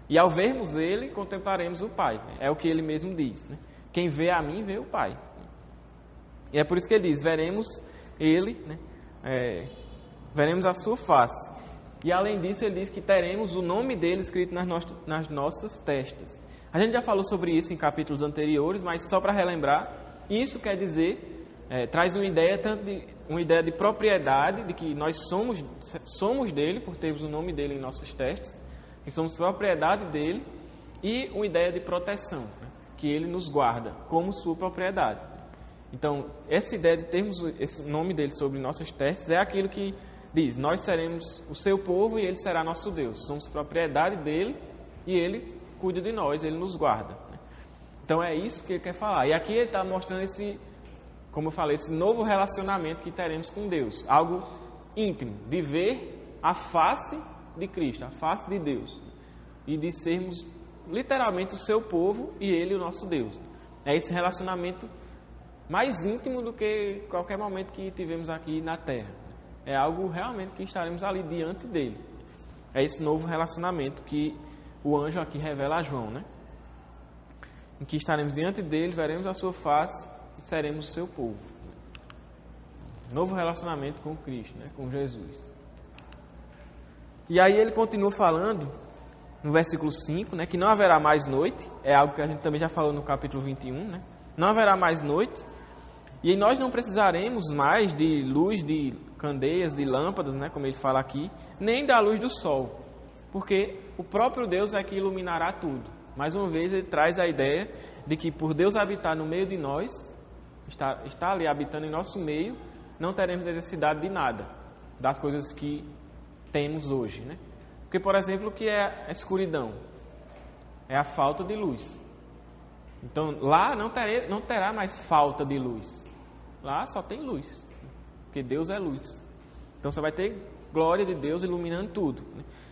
E ao vermos ele, contemplaremos o Pai. Né? É o que ele mesmo diz, né? Quem vê a mim, vê o Pai. E é por isso que ele diz, veremos ele, né? Veremos a sua face. E além disso, ele diz que teremos o nome dele escrito nas nossas testas. A gente já falou sobre isso em capítulos anteriores, mas só para relembrar, isso quer dizer, traz uma ideia de propriedade, de que nós somos dele, por termos o nome dele em nossos testes, que somos propriedade dele, e uma ideia de proteção, né? Que ele nos guarda como sua propriedade. Então, essa ideia de termos esse nome dele sobre nossos testes é aquilo que diz, nós seremos o seu povo e ele será nosso Deus. Somos propriedade dele e ele cuida de nós, ele nos guarda. Então, é isso que ele quer falar. E aqui ele está mostrando como eu falei, esse novo relacionamento que teremos com Deus. Algo íntimo, de ver a face de Cristo, a face de Deus. E de sermos literalmente o seu povo e ele o nosso Deus. É esse relacionamento mais íntimo do que qualquer momento que tivemos aqui na Terra. É algo realmente que estaremos ali diante dele. É esse novo relacionamento que o anjo aqui revela a João, né? Em que estaremos diante dele, veremos a sua face e seremos o seu povo. Novo relacionamento com Cristo, né? Com Jesus. E aí ele continua falando no versículo 5, né, que não haverá mais noite, é algo que a gente também já falou no capítulo 21, né? Não haverá mais noite, e nós não precisaremos mais de luz de candeias, de lâmpadas, né, como ele fala aqui, nem da luz do sol, porque o próprio Deus é que iluminará tudo. Mais uma vez ele traz a ideia de que por Deus habitar no meio de nós, está ali habitando em nosso meio, não teremos necessidade de nada, das coisas que temos hoje, né? Porque, por exemplo, o que é a escuridão? É a falta de luz. Então, lá não terá mais falta de luz. Lá só tem luz. Porque Deus é luz. Então, só vai ter glória de Deus iluminando tudo.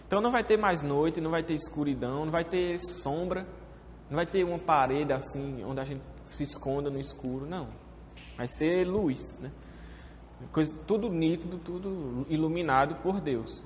Então, não vai ter mais noite, não vai ter escuridão, não vai ter sombra, não vai ter uma parede assim, onde a gente se esconda no escuro, não. Vai ser luz, né? Tudo nítido, tudo iluminado por Deus.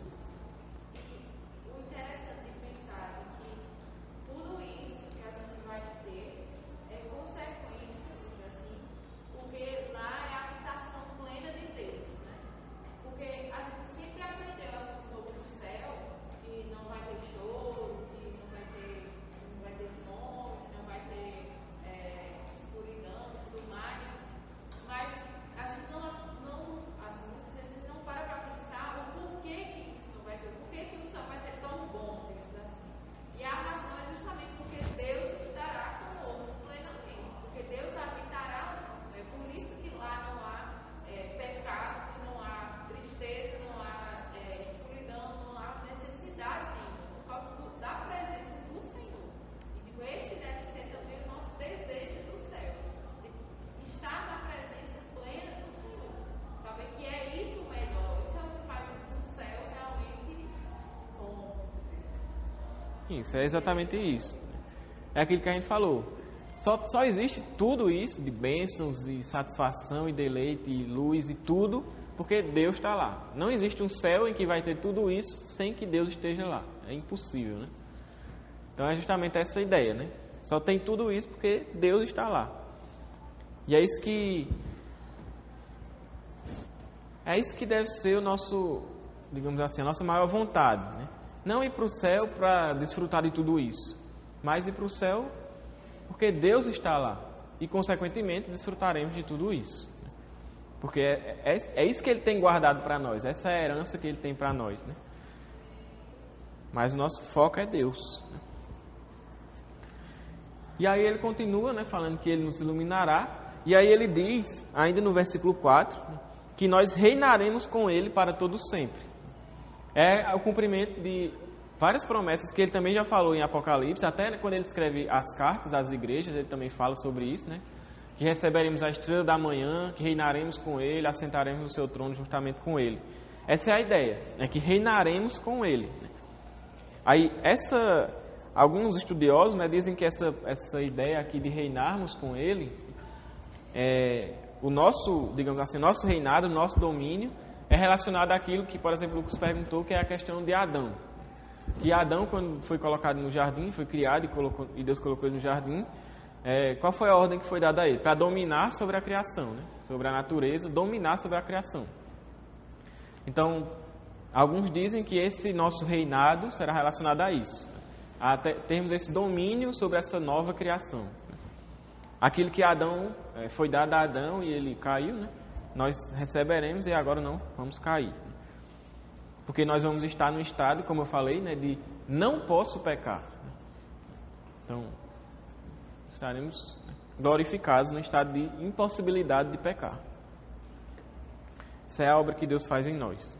Isso, é exatamente isso. É aquilo que a gente falou. Só existe tudo isso, de bênçãos e satisfação e deleite e luz e tudo, porque Deus está lá. Não existe um céu em que vai ter tudo isso sem que Deus esteja lá. É impossível, né? Então é justamente essa ideia, né? Só tem tudo isso porque Deus está lá. E é isso que deve ser o nosso, digamos assim, a nossa maior vontade, né? Não ir para o céu para desfrutar de tudo isso, mas ir para o céu porque Deus está lá e, consequentemente, desfrutaremos de tudo isso. Porque é isso que Ele tem guardado para nós, essa é a herança que Ele tem para nós, né? Mas o nosso foco é Deus, né? E aí ele continua, né, falando que Ele nos iluminará. E aí ele diz, ainda no versículo 4, que nós reinaremos com Ele para todo sempre. É o cumprimento de várias promessas que Ele também já falou em Apocalipse. Até quando Ele escreve as cartas às igrejas, Ele também fala sobre isso, né? Que receberemos a estrela da manhã, que reinaremos com Ele, assentaremos no seu trono juntamente com Ele. Essa é a ideia, é que reinaremos com Ele. Aí, alguns estudiosos, né, dizem que essa ideia aqui de reinarmos com Ele, o nosso, digamos assim, nosso reinado, o nosso domínio, é relacionado àquilo que, por exemplo, o Lucas perguntou, que é a questão de Adão. Que Adão, quando foi colocado no jardim, foi criado e Deus colocou ele no jardim, qual foi a ordem que foi dada a ele? Para dominar sobre a criação, né? Sobre a natureza, dominar sobre a criação. Então, alguns dizem que esse nosso reinado será relacionado a isso, a termos esse domínio sobre essa nova criação. Aquilo que Adão foi dado a Adão e ele caiu, né? Nós receberemos e agora não vamos cair. Porque nós vamos estar no estado, como eu falei, né, de não posso pecar. Então, estaremos glorificados no estado de impossibilidade de pecar. Essa é a obra que Deus faz em nós.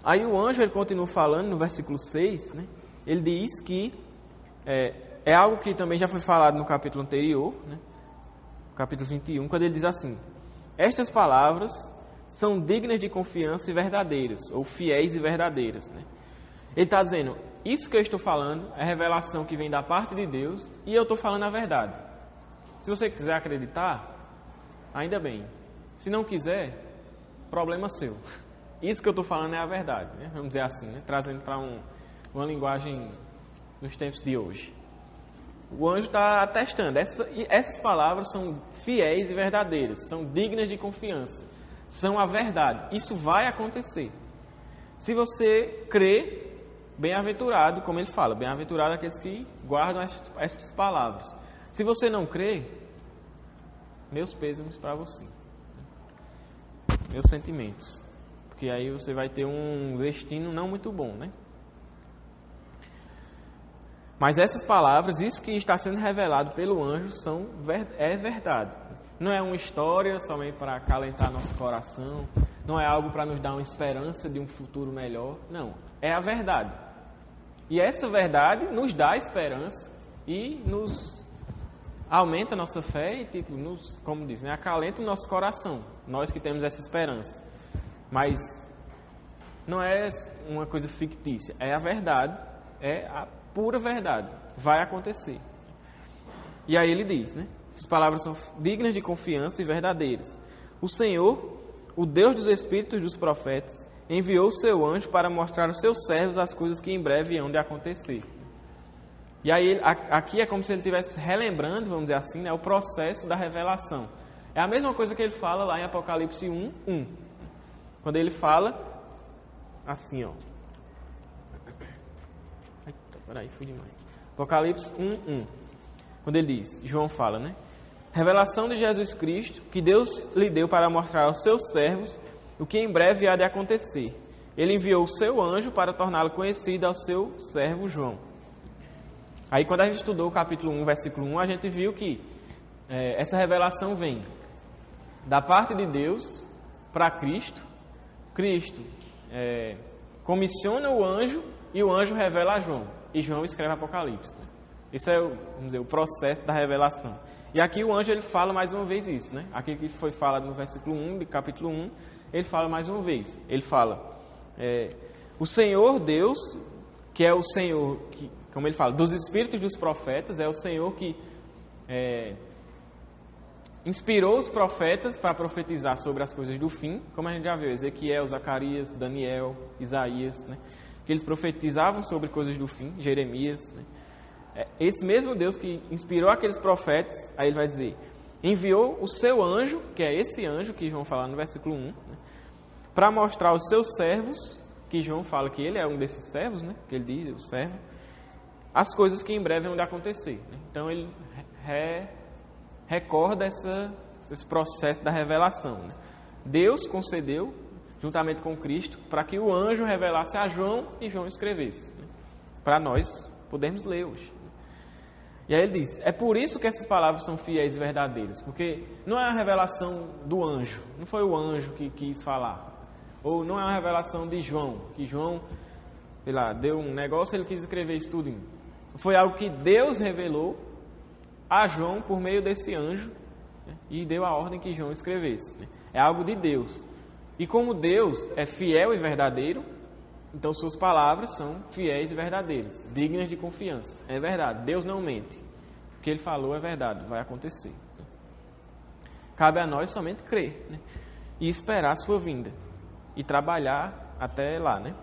Aí o anjo, ele continua falando no versículo 6, né? Ele diz que é algo que também já foi falado no capítulo anterior, né? Capítulo 21, quando ele diz assim: estas palavras são dignas de confiança e verdadeiras, ou fiéis e verdadeiras, né? Ele está dizendo, isso que eu estou falando é revelação que vem da parte de Deus e eu estou falando a verdade. Se você quiser acreditar, ainda bem. Se não quiser, problema seu. Isso que eu estou falando é a verdade, né? Vamos dizer assim, né? Trazendo para uma linguagem nos tempos de hoje. O anjo está atestando, essas palavras são fiéis e verdadeiras, são dignas de confiança, são a verdade. Isso vai acontecer. Se você crê, bem-aventurado, como ele fala, bem-aventurado aqueles que guardam estas palavras. Se você não crê, meus pêsames para você, meus sentimentos, porque aí você vai ter um destino não muito bom, né? Mas essas palavras, isso que está sendo revelado pelo anjo, é verdade. Não é uma história somente para acalentar nosso coração, não é algo para nos dar uma esperança de um futuro melhor, não. É a verdade. E essa verdade nos dá esperança e nos aumenta a nossa fé e, como diz, né, acalenta o nosso coração, nós que temos essa esperança. Mas não é uma coisa fictícia, é a verdade, é a pura verdade, vai acontecer. E aí ele diz, né? Essas palavras são dignas de confiança e verdadeiras. O Senhor, o Deus dos Espíritos dos profetas, enviou o seu anjo para mostrar aos seus servos as coisas que em breve hão de acontecer. E aí aqui é como se ele estivesse relembrando, vamos dizer assim, né, o processo da revelação. É a mesma coisa que ele fala lá em Apocalipse 1:1. Quando ele fala assim, ó. Peraí, fui demais. Apocalipse 1:1. Quando ele diz, João fala, né? Revelação de Jesus Cristo, que Deus lhe deu para mostrar aos seus servos o que em breve há de acontecer. Ele enviou o seu anjo para torná-lo conhecido ao seu servo João. Aí quando a gente estudou o capítulo 1, versículo 1, a gente viu que essa revelação vem da parte de Deus para Cristo. Cristo comissiona o anjo e o anjo revela a João. E João escreve Apocalipse. Esse é vamos dizer, o processo da revelação. E aqui o anjo ele fala mais uma vez isso, né? Aqui que foi falado no versículo 1, do capítulo 1, ele fala mais uma vez. Ele fala, o Senhor Deus, que é o Senhor, que, como ele fala, dos espíritos dos profetas, é o Senhor que inspirou os profetas para profetizar sobre as coisas do fim, como a gente já viu, Ezequiel, Zacarias, Daniel, Isaías, né? Que eles profetizavam sobre coisas do fim, Jeremias, né? Esse mesmo Deus que inspirou aqueles profetas, aí ele vai dizer, enviou o seu anjo, que é esse anjo que João fala no versículo 1, né, para mostrar aos seus servos, que João fala que ele é um desses servos, né, que ele diz, o servo, as coisas que em breve vão acontecer. Né? Então ele recorda esse processo da revelação. Né? Deus concedeu, juntamente com Cristo, para que o anjo revelasse a João e João escrevesse. Né? Para nós podermos ler hoje. E aí ele diz, é por isso que essas palavras são fiéis e verdadeiras, porque não é a revelação do anjo, não foi o anjo que quis falar, ou não é uma revelação de João, que João, sei lá, deu um negócio e ele quis escrever isso tudo. Foi algo que Deus revelou a João por meio desse anjo, né, e deu a ordem que João escrevesse. Né? É algo de Deus. E como Deus é fiel e verdadeiro, então suas palavras são fiéis e verdadeiras, dignas de confiança. É verdade, Deus não mente. O que Ele falou é verdade, vai acontecer. Cabe a nós somente crer, né? E esperar a sua vinda. E trabalhar até lá, né?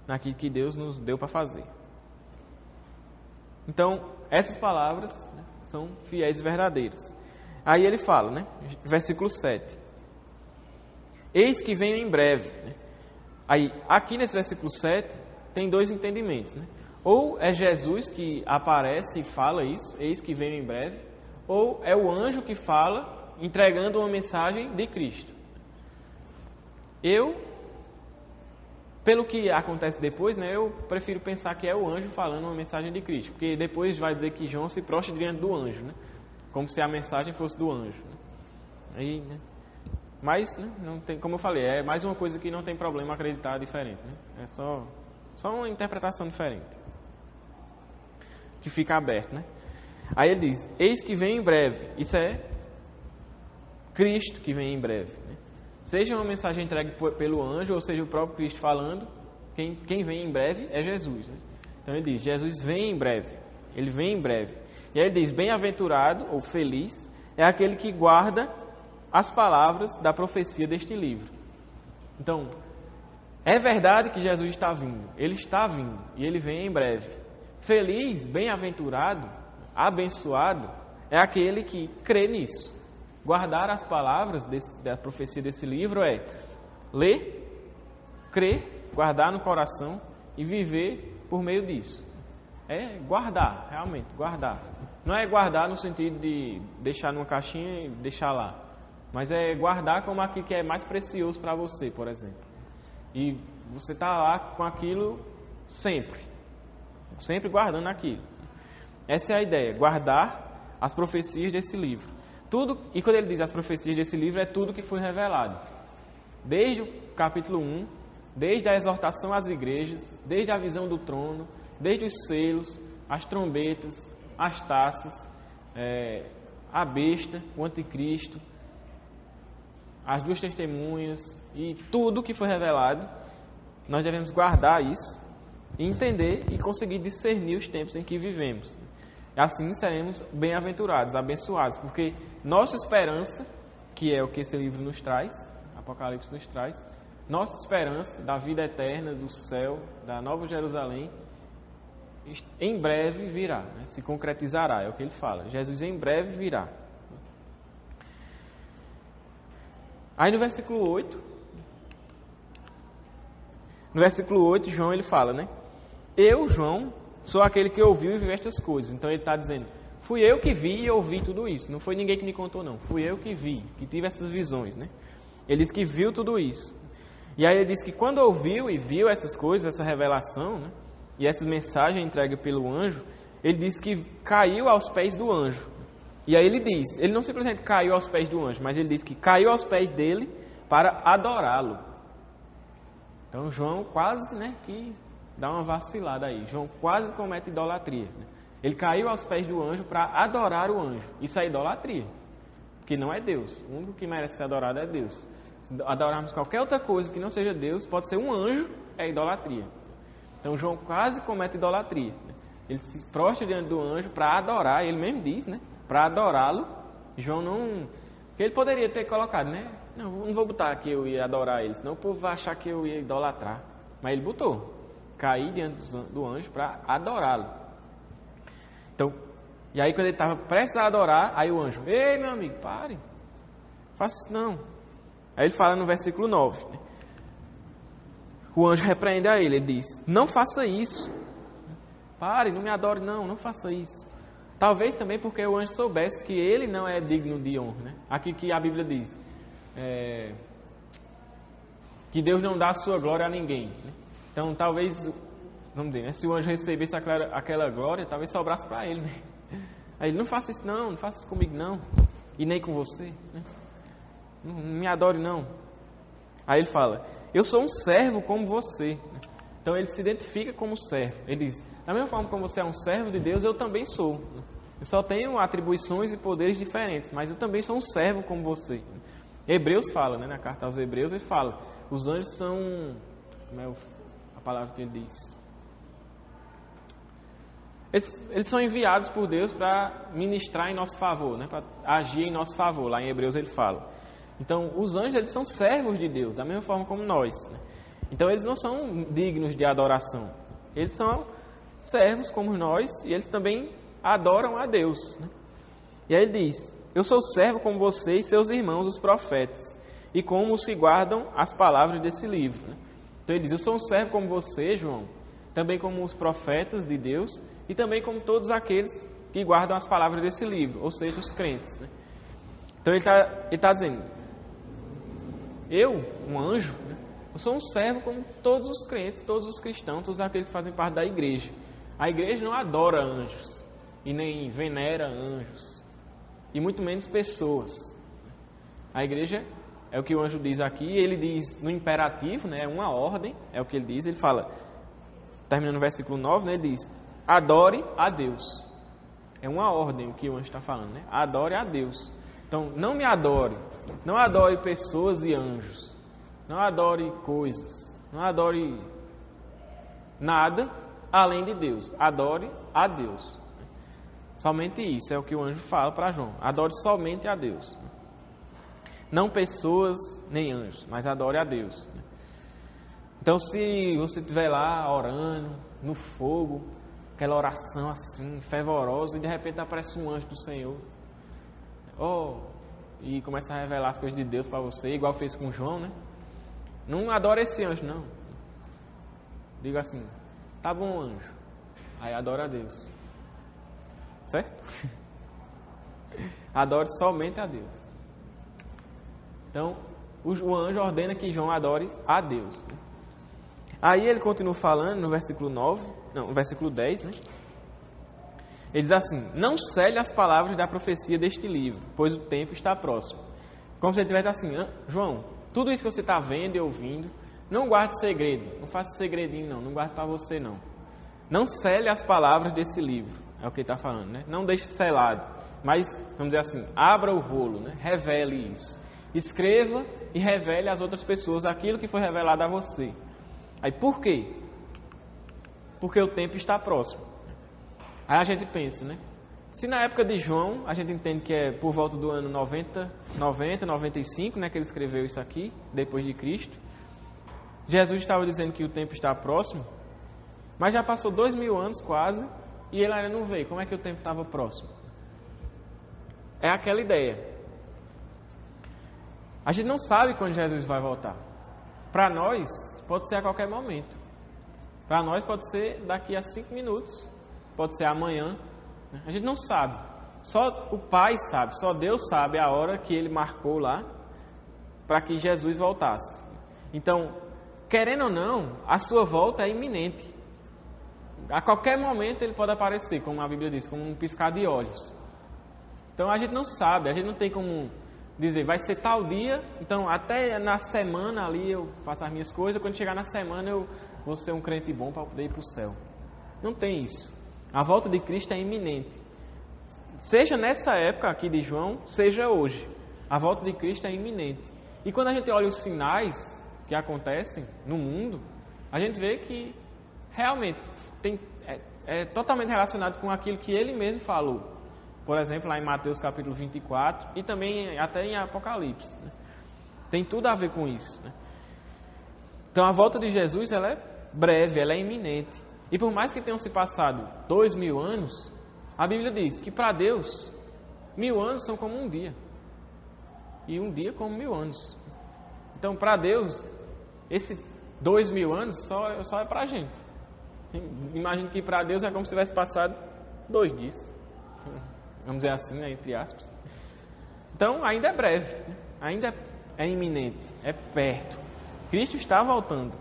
Naquilo que Deus nos deu para fazer. Então, essas palavras, né, são fiéis e verdadeiras. Aí ele fala, né? Versículo 7. Eis que venho em breve, né? Aí, aqui nesse versículo 7, tem dois entendimentos, né? Ou é Jesus que aparece e fala isso, eis que venho em breve, ou é o anjo que fala, entregando uma mensagem de Cristo. Pelo que acontece depois, né, eu prefiro pensar que é o anjo falando uma mensagem de Cristo, porque depois vai dizer que João se prostra diante do anjo, né? Como se a mensagem fosse do anjo. Né? Aí, né? Mas, né, não tem, como eu falei, é mais uma coisa que não tem problema acreditar diferente. Né? É só uma interpretação diferente. Que fica aberto, né? Aí ele diz, eis que vem em breve. Isso é Cristo que vem em breve. Né? Seja uma mensagem entregue pelo anjo, ou seja o próprio Cristo falando, quem vem em breve é Jesus. Né? Então ele diz, Jesus vem em breve. Ele vem em breve. E aí ele diz, bem-aventurado ou feliz é aquele que guarda as palavras da profecia deste livro. Então, é verdade que Jesus está vindo. Ele está vindo e ele vem em breve. Feliz, bem-aventurado, abençoado é aquele que crê nisso. Guardar as palavras da profecia desse livro é ler, crer, guardar no coração e viver por meio disso. É guardar, realmente, guardar. Não é guardar no sentido de deixar numa caixinha e deixar lá. Mas é guardar como aquilo que é mais precioso para você, por exemplo. E você está lá com aquilo sempre. Sempre guardando aquilo. Essa é a ideia, guardar as profecias desse livro. Tudo, e quando ele diz as profecias desse livro, é tudo que foi revelado. Desde o capítulo 1, desde a exortação às igrejas, desde a visão do trono, desde os selos, as trombetas, as taças, a besta, o anticristo, as duas testemunhas e tudo que foi revelado, nós devemos guardar isso e entender e conseguir discernir os tempos em que vivemos. Assim seremos bem-aventurados, abençoados, porque nossa esperança, que é o que esse livro nos traz, Apocalipse nos traz, nossa esperança da vida eterna, do céu, da Nova Jerusalém, em breve virá, né? Se concretizará, é o que ele fala. Jesus em breve virá. Aí no versículo 8, João ele fala, né? Eu, João, sou aquele que ouviu e viu estas coisas. Então ele está dizendo, fui eu que vi e ouvi tudo isso. Não foi ninguém que me contou, não. Fui eu que vi, que tive essas visões, né? Ele diz que viu tudo isso. E aí ele diz que quando ouviu e viu essas coisas, essa revelação, né? E essa mensagem entregue pelo anjo, ele diz que caiu aos pés do anjo. E aí ele diz, ele não simplesmente caiu aos pés do anjo, mas ele diz que caiu aos pés dele para adorá-lo. Então João quase, né, que dá uma vacilada aí. João quase comete idolatria. Né? Ele caiu aos pés do anjo para adorar o anjo. Isso é idolatria, porque não é Deus. O único que merece ser adorado é Deus. Se adorarmos qualquer outra coisa que não seja Deus, pode ser um anjo, é idolatria. Então João quase comete idolatria. Né? Ele se prostra diante do anjo para adorar, ele mesmo diz, né? Para adorá-lo. João não... Porque ele poderia ter colocado, né? Não vou botar que eu ia adorar ele, senão o povo vai achar que eu ia idolatrar. Mas ele botou. Cair diante do anjo para adorá-lo. Então, e aí quando ele estava prestes a adorar, aí o anjo, ei meu amigo, pare. Faça isso não. Aí ele fala no versículo 9. Né? O anjo repreende a ele, ele diz, não faça isso. Pare, não me adore não faça isso. Talvez também porque o anjo soubesse que ele não é digno de honra, né? Aqui que a Bíblia diz que Deus não dá a sua glória a ninguém, né? Então talvez, vamos dizer, né? Se o anjo recebesse aquela glória, talvez sobrasse para ele, né? Aí ele, não faça isso não faça isso comigo não, e nem com você, né? Não me adore não. Aí ele fala, eu sou um servo como você. Então ele se identifica como servo. Ele diz, da mesma forma como você é um servo de Deus, eu também sou. Eu só tenho atribuições e poderes diferentes, mas eu também sou um servo como você. Hebreus fala, né, na carta aos Hebreus, ele fala, os anjos são, como é a palavra que ele diz? Eles são enviados por Deus para ministrar em nosso favor, né, para agir em nosso favor. Lá em Hebreus ele fala. Então, os anjos, eles são servos de Deus, da mesma forma como nós, né? Então, eles não são dignos de adoração. Eles são servos como nós e eles também adoram a Deus, né? E aí ele diz, eu sou servo como você e seus irmãos, os profetas, e como os que guardam as palavras desse livro, né? Então, ele diz, eu sou um servo como você, João, também como os profetas de Deus e também como todos aqueles que guardam as palavras desse livro, ou seja, os crentes, né? Então, ele está dizendo, eu, um anjo, né? Eu sou um servo como todos os crentes, todos os cristãos, todos aqueles que fazem parte da igreja. A igreja não adora anjos e nem venera anjos, e muito menos pessoas. A igreja, é o que o anjo diz aqui, ele diz no imperativo, né? É uma ordem, é o que ele diz, ele fala, terminando no versículo 9, né? Ele diz, adore a Deus. É uma ordem o que o anjo está falando, né? Adore a Deus. Então, não me adore, não adore pessoas e anjos, não adore coisas, não adore nada além de Deus, adore a Deus. Somente isso é o que o anjo fala para João, adore somente a Deus. Não pessoas nem anjos, mas adore a Deus. Então, se você estiver lá orando, no fogo, aquela oração assim, fervorosa, e de repente aparece um anjo do Senhor, e começa a revelar as coisas de Deus para você, igual fez com João, né? Não adora esse anjo, não. Diga assim, tá bom, anjo. Aí adora a Deus. Certo? Adore somente a Deus. Então, o anjo ordena que João adore a Deus, né? Aí ele continua falando no versículo 10, né? Ele diz assim, não cele as palavras da profecia deste livro, pois o tempo está próximo. Como se ele estivesse assim, João, tudo isso que você está vendo e ouvindo, não guarde segredo, não faça segredinho não guarde para você não. Não cele as palavras desse livro, é o que ele está falando, né? Não deixe selado, mas, vamos dizer assim, abra o rolo, né? Revele isso. Escreva e revele às outras pessoas aquilo que foi revelado a você. Aí por quê? Porque o tempo está próximo. Aí a gente pensa, né? Se na época de João, a gente entende que é por volta do ano 95, né? Que ele escreveu isso aqui, depois de Cristo. Jesus estava dizendo que o tempo está próximo, mas já passou 2000 anos quase, e ele ainda não veio. Como é que o tempo estava próximo? É aquela ideia. A gente não sabe quando Jesus vai voltar. Para nós, pode ser a qualquer momento. Para nós pode ser daqui a 5 minutos. Pode ser amanhã. A gente não sabe. Só o Pai sabe, só Deus sabe a hora que Ele marcou lá para que Jesus voltasse. Então, querendo ou não, a sua volta é iminente. A qualquer momento Ele pode aparecer, como a Bíblia diz, como um piscar de olhos. Então, a gente não sabe, a gente não tem como dizer, vai ser tal dia, então até na semana ali eu faço as minhas coisas, quando chegar na semana eu vou ser um crente bom para poder ir para o céu. Não tem isso. A volta de Cristo é iminente. Seja nessa época aqui de João, seja hoje. A volta de Cristo é iminente. E quando a gente olha os sinais que acontecem no mundo, a gente vê que realmente é totalmente relacionado com aquilo que Ele mesmo falou. Por exemplo, lá em Mateus capítulo 24 e também até em Apocalipse, né? Tem tudo a ver com isso, né? Então a volta de Jesus ela é breve, ela é iminente. E por mais que tenham se passado 2000 anos, a Bíblia diz que para Deus 1000 anos são como um dia. E um dia como 1000 anos. Então para Deus, esse 2000 anos só é para a gente. Imagino que para Deus é como se tivesse passado 2 dias. vamos dizer assim, né, entre aspas. Então, ainda é breve, né? Ainda é iminente, é perto. Cristo está voltando.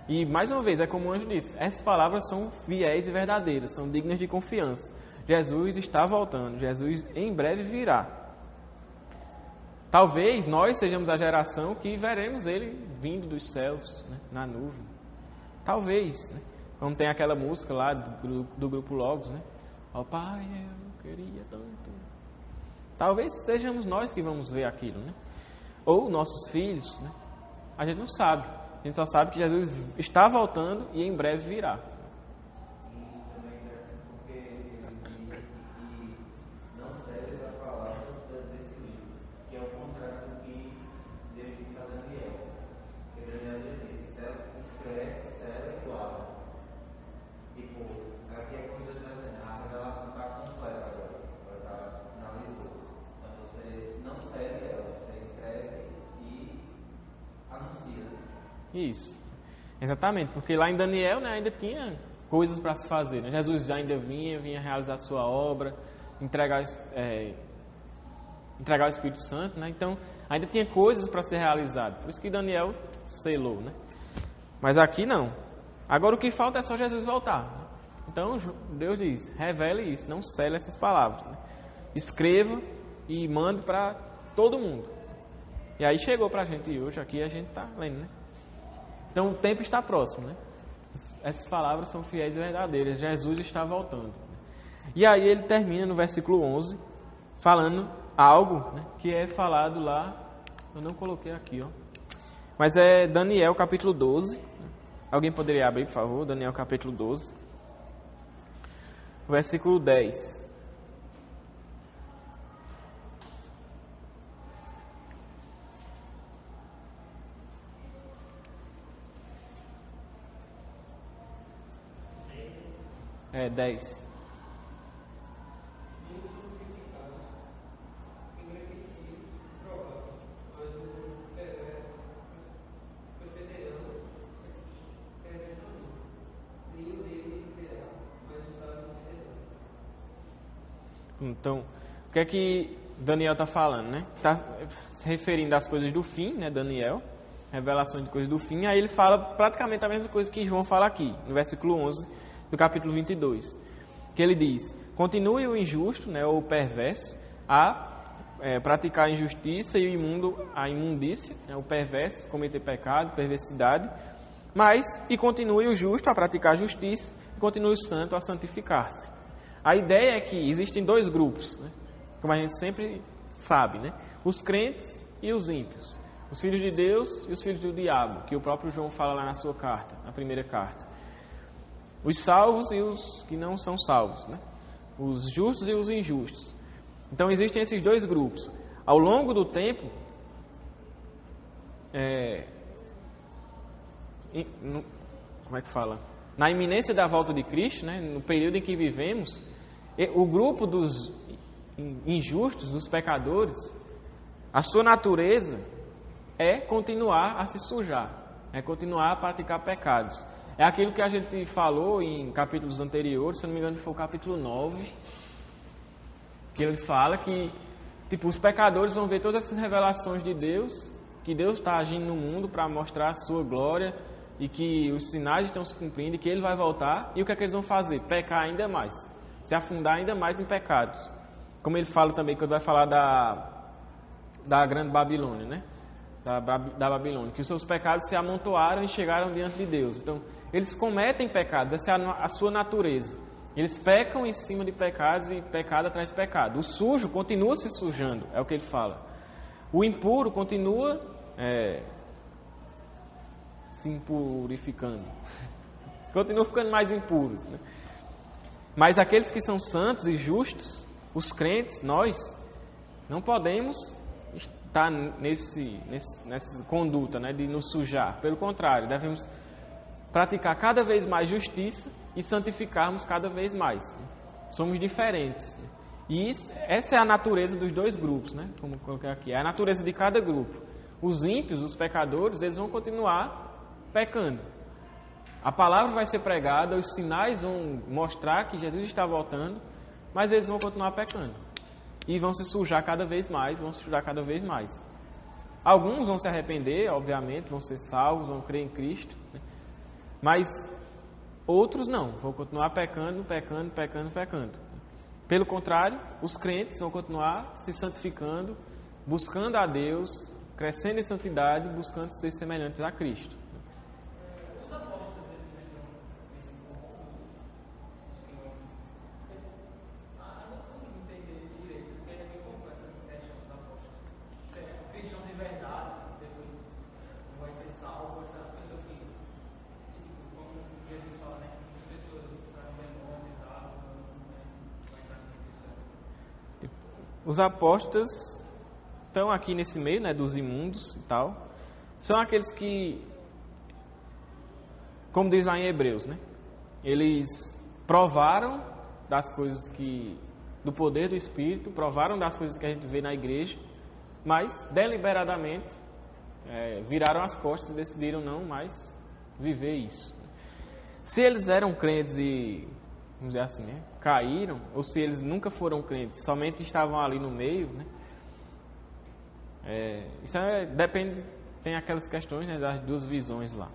E, mais uma vez, é como o anjo disse, essas palavras são fiéis e verdadeiras, são dignas de confiança. Jesus está voltando, Jesus em breve virá. Talvez nós sejamos a geração que veremos Ele vindo dos céus, né, na nuvem. Talvez, né? Como tem aquela música lá do grupo Logos, né? Ó Pai, eu queria tanto. Talvez sejamos nós que vamos ver aquilo, né? Ou nossos filhos, né? A gente não sabe. A gente só sabe que Jesus está voltando e em breve virá. E também é interessante porque ele diz que não serve as palavras desse livro, que é o contrário do que Deus disse a Daniel. Porque Daniel disse, escreve, sela e guarda. Tipo, aqui é como se Deus dizendo, a revelação está completa agora, está finalizou. Então você não segue ela, você escreve e anuncia. Isso, exatamente, porque lá em Daniel, né, ainda tinha coisas para se fazer, né? Jesus já ainda vinha realizar a sua obra, entregar o Espírito Santo, né? Então ainda tinha coisas para ser realizadas, por isso que Daniel selou, né? Mas aqui não, agora o que falta é só Jesus voltar. Então Deus diz, revele isso, não cele essas palavras, né? Escreva e mande para todo mundo. E aí chegou para a gente hoje, aqui a gente está lendo, né? Então o tempo está próximo, né? Essas palavras são fiéis e verdadeiras. Jesus está voltando. E aí ele termina no versículo 11, falando algo, né, que é falado lá. Eu não coloquei aqui, ó. Mas é Daniel capítulo 12. Alguém poderia abrir, por favor? Daniel capítulo 12. Versículo 10. É 10. Então, o que é que Daniel está falando, né? Está se referindo às coisas do fim, né? Daniel, revelações de coisas do fim. Aí ele fala praticamente a mesma coisa que João fala aqui, no versículo 11 do capítulo 22, que ele diz: continue o injusto, né, ou o perverso, a praticar a injustiça e a imundícia, né, o perverso, cometer pecado, perversidade, e continue o justo a praticar a justiça e continue o santo a santificar-se. A ideia é que existem dois grupos, né, como a gente sempre sabe, né, os crentes e os ímpios, os filhos de Deus e os filhos do diabo, que o próprio João fala lá na sua carta, na primeira carta. Os salvos e os que não são salvos, né? Os justos e os injustos. Então existem esses dois grupos. Ao longo do tempo, como é que fala? Na iminência da volta de Cristo, né? No período em que vivemos, o grupo dos injustos, dos pecadores, a sua natureza é continuar a se sujar, é continuar a praticar pecados. É aquilo que a gente falou em capítulos anteriores, se eu não me engano foi o capítulo 9, que ele fala que os pecadores vão ver todas essas revelações de Deus, que Deus está agindo no mundo para mostrar a sua glória e que os sinais estão se cumprindo e que Ele vai voltar. E o que é que eles vão fazer? Pecar ainda mais, se afundar ainda mais em pecados. Como ele fala também, quando vai falar da grande Babilônia, né? Da Babilônia, que os seus pecados se amontoaram e chegaram diante de Deus. Então, eles cometem pecados, essa é a sua natureza. Eles pecam em cima de pecados e pecado atrás de pecado. O sujo continua se sujando, é o que ele fala. O impuro continua se impurificando. Continua ficando mais impuro, né? Mas aqueles que são santos e justos, os crentes, nós, não podemos estar nessa conduta, né, de nos sujar. Pelo contrário, devemos praticar cada vez mais justiça e santificarmos cada vez mais. Somos diferentes. E essa é a natureza dos dois grupos, né? Como coloquei aqui. É a natureza de cada grupo. Os ímpios, os pecadores, eles vão continuar pecando. A palavra vai ser pregada, os sinais vão mostrar que Jesus está voltando, mas eles vão continuar pecando. E vão se sujar cada vez mais, Alguns vão se arrepender, obviamente, vão ser salvos, vão crer em Cristo, né? Mas outros não, vão continuar pecando. Pelo contrário, os crentes vão continuar se santificando, buscando a Deus, crescendo em santidade, buscando ser semelhantes a Cristo. Os apóstolos, eles não pensam como eu não consigo entender direito, porque é meio complexo essa questão dos apóstolos. O cristão de verdade, depois vai ser salvo, essa pessoa que como Jesus fala, né, que as pessoas saem demônios e tal, vai entrar no Cristo. Os apóstolos estão aqui nesse meio, né, dos imundos e tal. São aqueles que, como diz lá em Hebreus, né, eles provaram das coisas do poder do Espírito, provaram das coisas que a gente vê na igreja, mas deliberadamente viraram as costas e decidiram não mais viver isso. Se eles eram crentes e, vamos dizer assim, né, caíram, ou se eles nunca foram crentes, somente estavam ali no meio, né, isso depende, tem aquelas questões, né, das duas visões lá.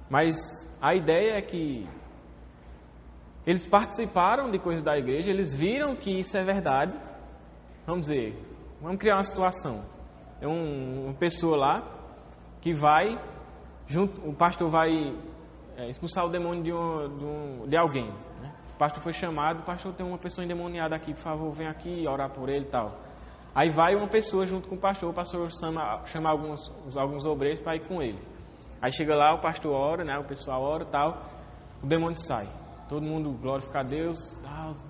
Mas a ideia é que eles participaram de coisas da igreja, eles viram que isso é verdade. Vamos criar uma situação. É uma pessoa lá que vai, o pastor vai expulsar o demônio de alguém, né? O pastor foi chamado, o pastor tem uma pessoa endemoniada aqui, por favor, vem aqui orar por ele e tal. Aí vai uma pessoa junto com o pastor chama alguns obreiros para ir com ele. Aí chega lá, o pastor ora, né? O pessoal ora e tal, o demônio sai. Todo mundo glorifica a Deus,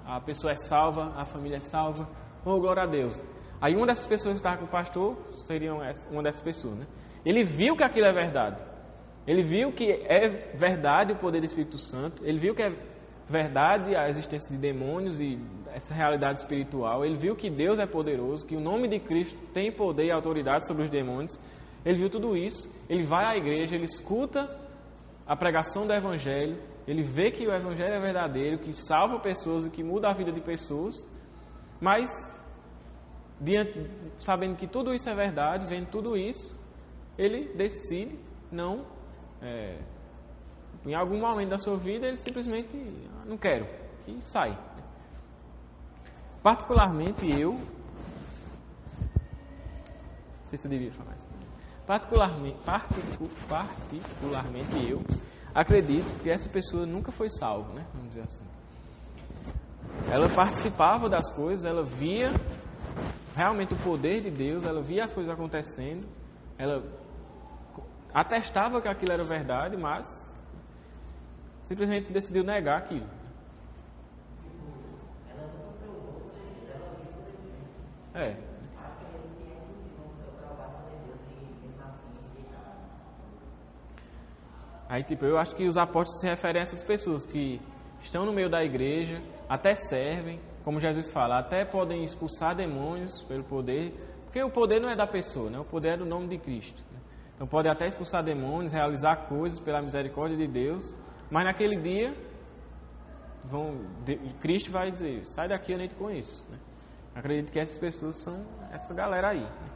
a pessoa é salva, a família é salva, glória a Deus. Aí uma dessas pessoas que estava com o pastor seria uma dessas pessoas, né? Ele viu que aquilo é verdade. Ele viu que é verdade o poder do Espírito Santo. Ele viu que é verdade a existência de demônios e essa realidade espiritual. Ele viu que Deus é poderoso, que o nome de Cristo tem poder e autoridade sobre os demônios. Ele viu tudo isso. Ele vai à igreja, ele escuta a pregação do Evangelho. Ele vê que o Evangelho é verdadeiro, que salva pessoas e que muda a vida de pessoas. Mas, sabendo que tudo isso é verdade, vendo tudo isso, ele decide não... em algum momento da sua vida, ele simplesmente não quero e sai. Particularmente eu, não sei se eu devia falar isso. Particularmente eu acredito que essa pessoa nunca foi salva, né? Vamos dizer assim. Ela participava das coisas, ela via realmente o poder de Deus, ela via as coisas acontecendo, ela atestava que aquilo era verdade, mas simplesmente decidiu negar aquilo. Aí, eu acho que os apóstolos se referem a essas pessoas que estão no meio da igreja, até servem, como Jesus fala, até podem expulsar demônios pelo poder, porque o poder não é da pessoa, né? O poder é do nome de Cristo. Né? Então, podem até expulsar demônios, realizar coisas pela misericórdia de Deus, mas naquele dia, Cristo vai dizer, sai daqui, eu nem te conheço. Né? Acredito que essas pessoas são essa galera aí, né?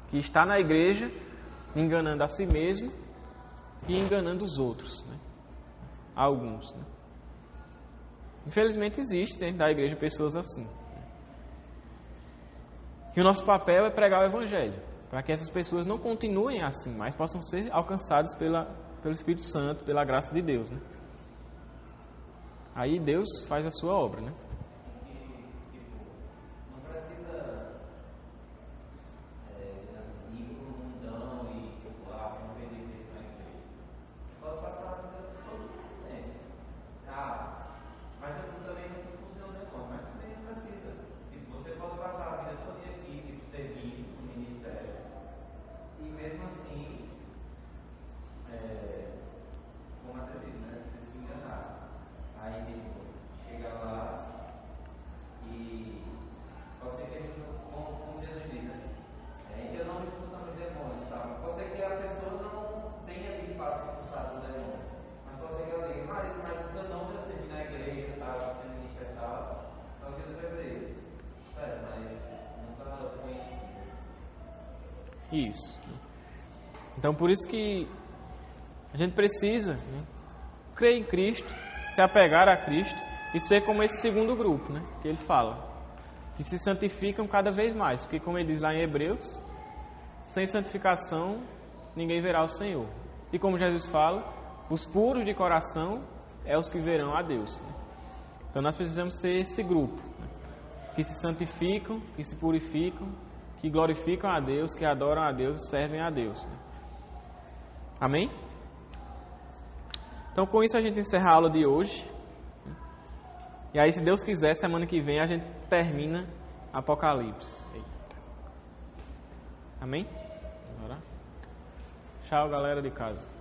Que está na igreja, enganando a si mesmo e enganando os outros, né? Alguns, né? Infelizmente existe dentro da igreja pessoas assim. E o nosso papel é pregar o Evangelho, para que essas pessoas não continuem assim, mas possam ser alcançadas pelo Espírito Santo, pela graça de Deus, né? Aí Deus faz a sua obra, né? Não precisa ir para o mundão e não perder isso na igreja. Pode passar a vida todo o tempo. Mas eu também não discussão o demônio, mas também não precisa. Você pode passar a vida toda aqui, servindo no ministério, e mesmo assim, como até diz, né? Se enganar. Aí chega lá, isso. Então, por isso que a gente precisa, né, crer em Cristo, se apegar a Cristo e ser como esse segundo grupo, né, que ele fala, que se santificam cada vez mais, porque como ele diz lá em Hebreus, sem santificação ninguém verá o Senhor. E como Jesus fala, os puros de coração é os que verão a Deus. Né? Então nós precisamos ser esse grupo, né, que se santificam, que se purificam, que glorificam a Deus, que adoram a Deus e servem a Deus. Né? Amém? Então com isso a gente encerra a aula de hoje. E aí, se Deus quiser, semana que vem a gente termina Apocalipse. Eita. Amém? Vamos orar? Tchau, galera de casa.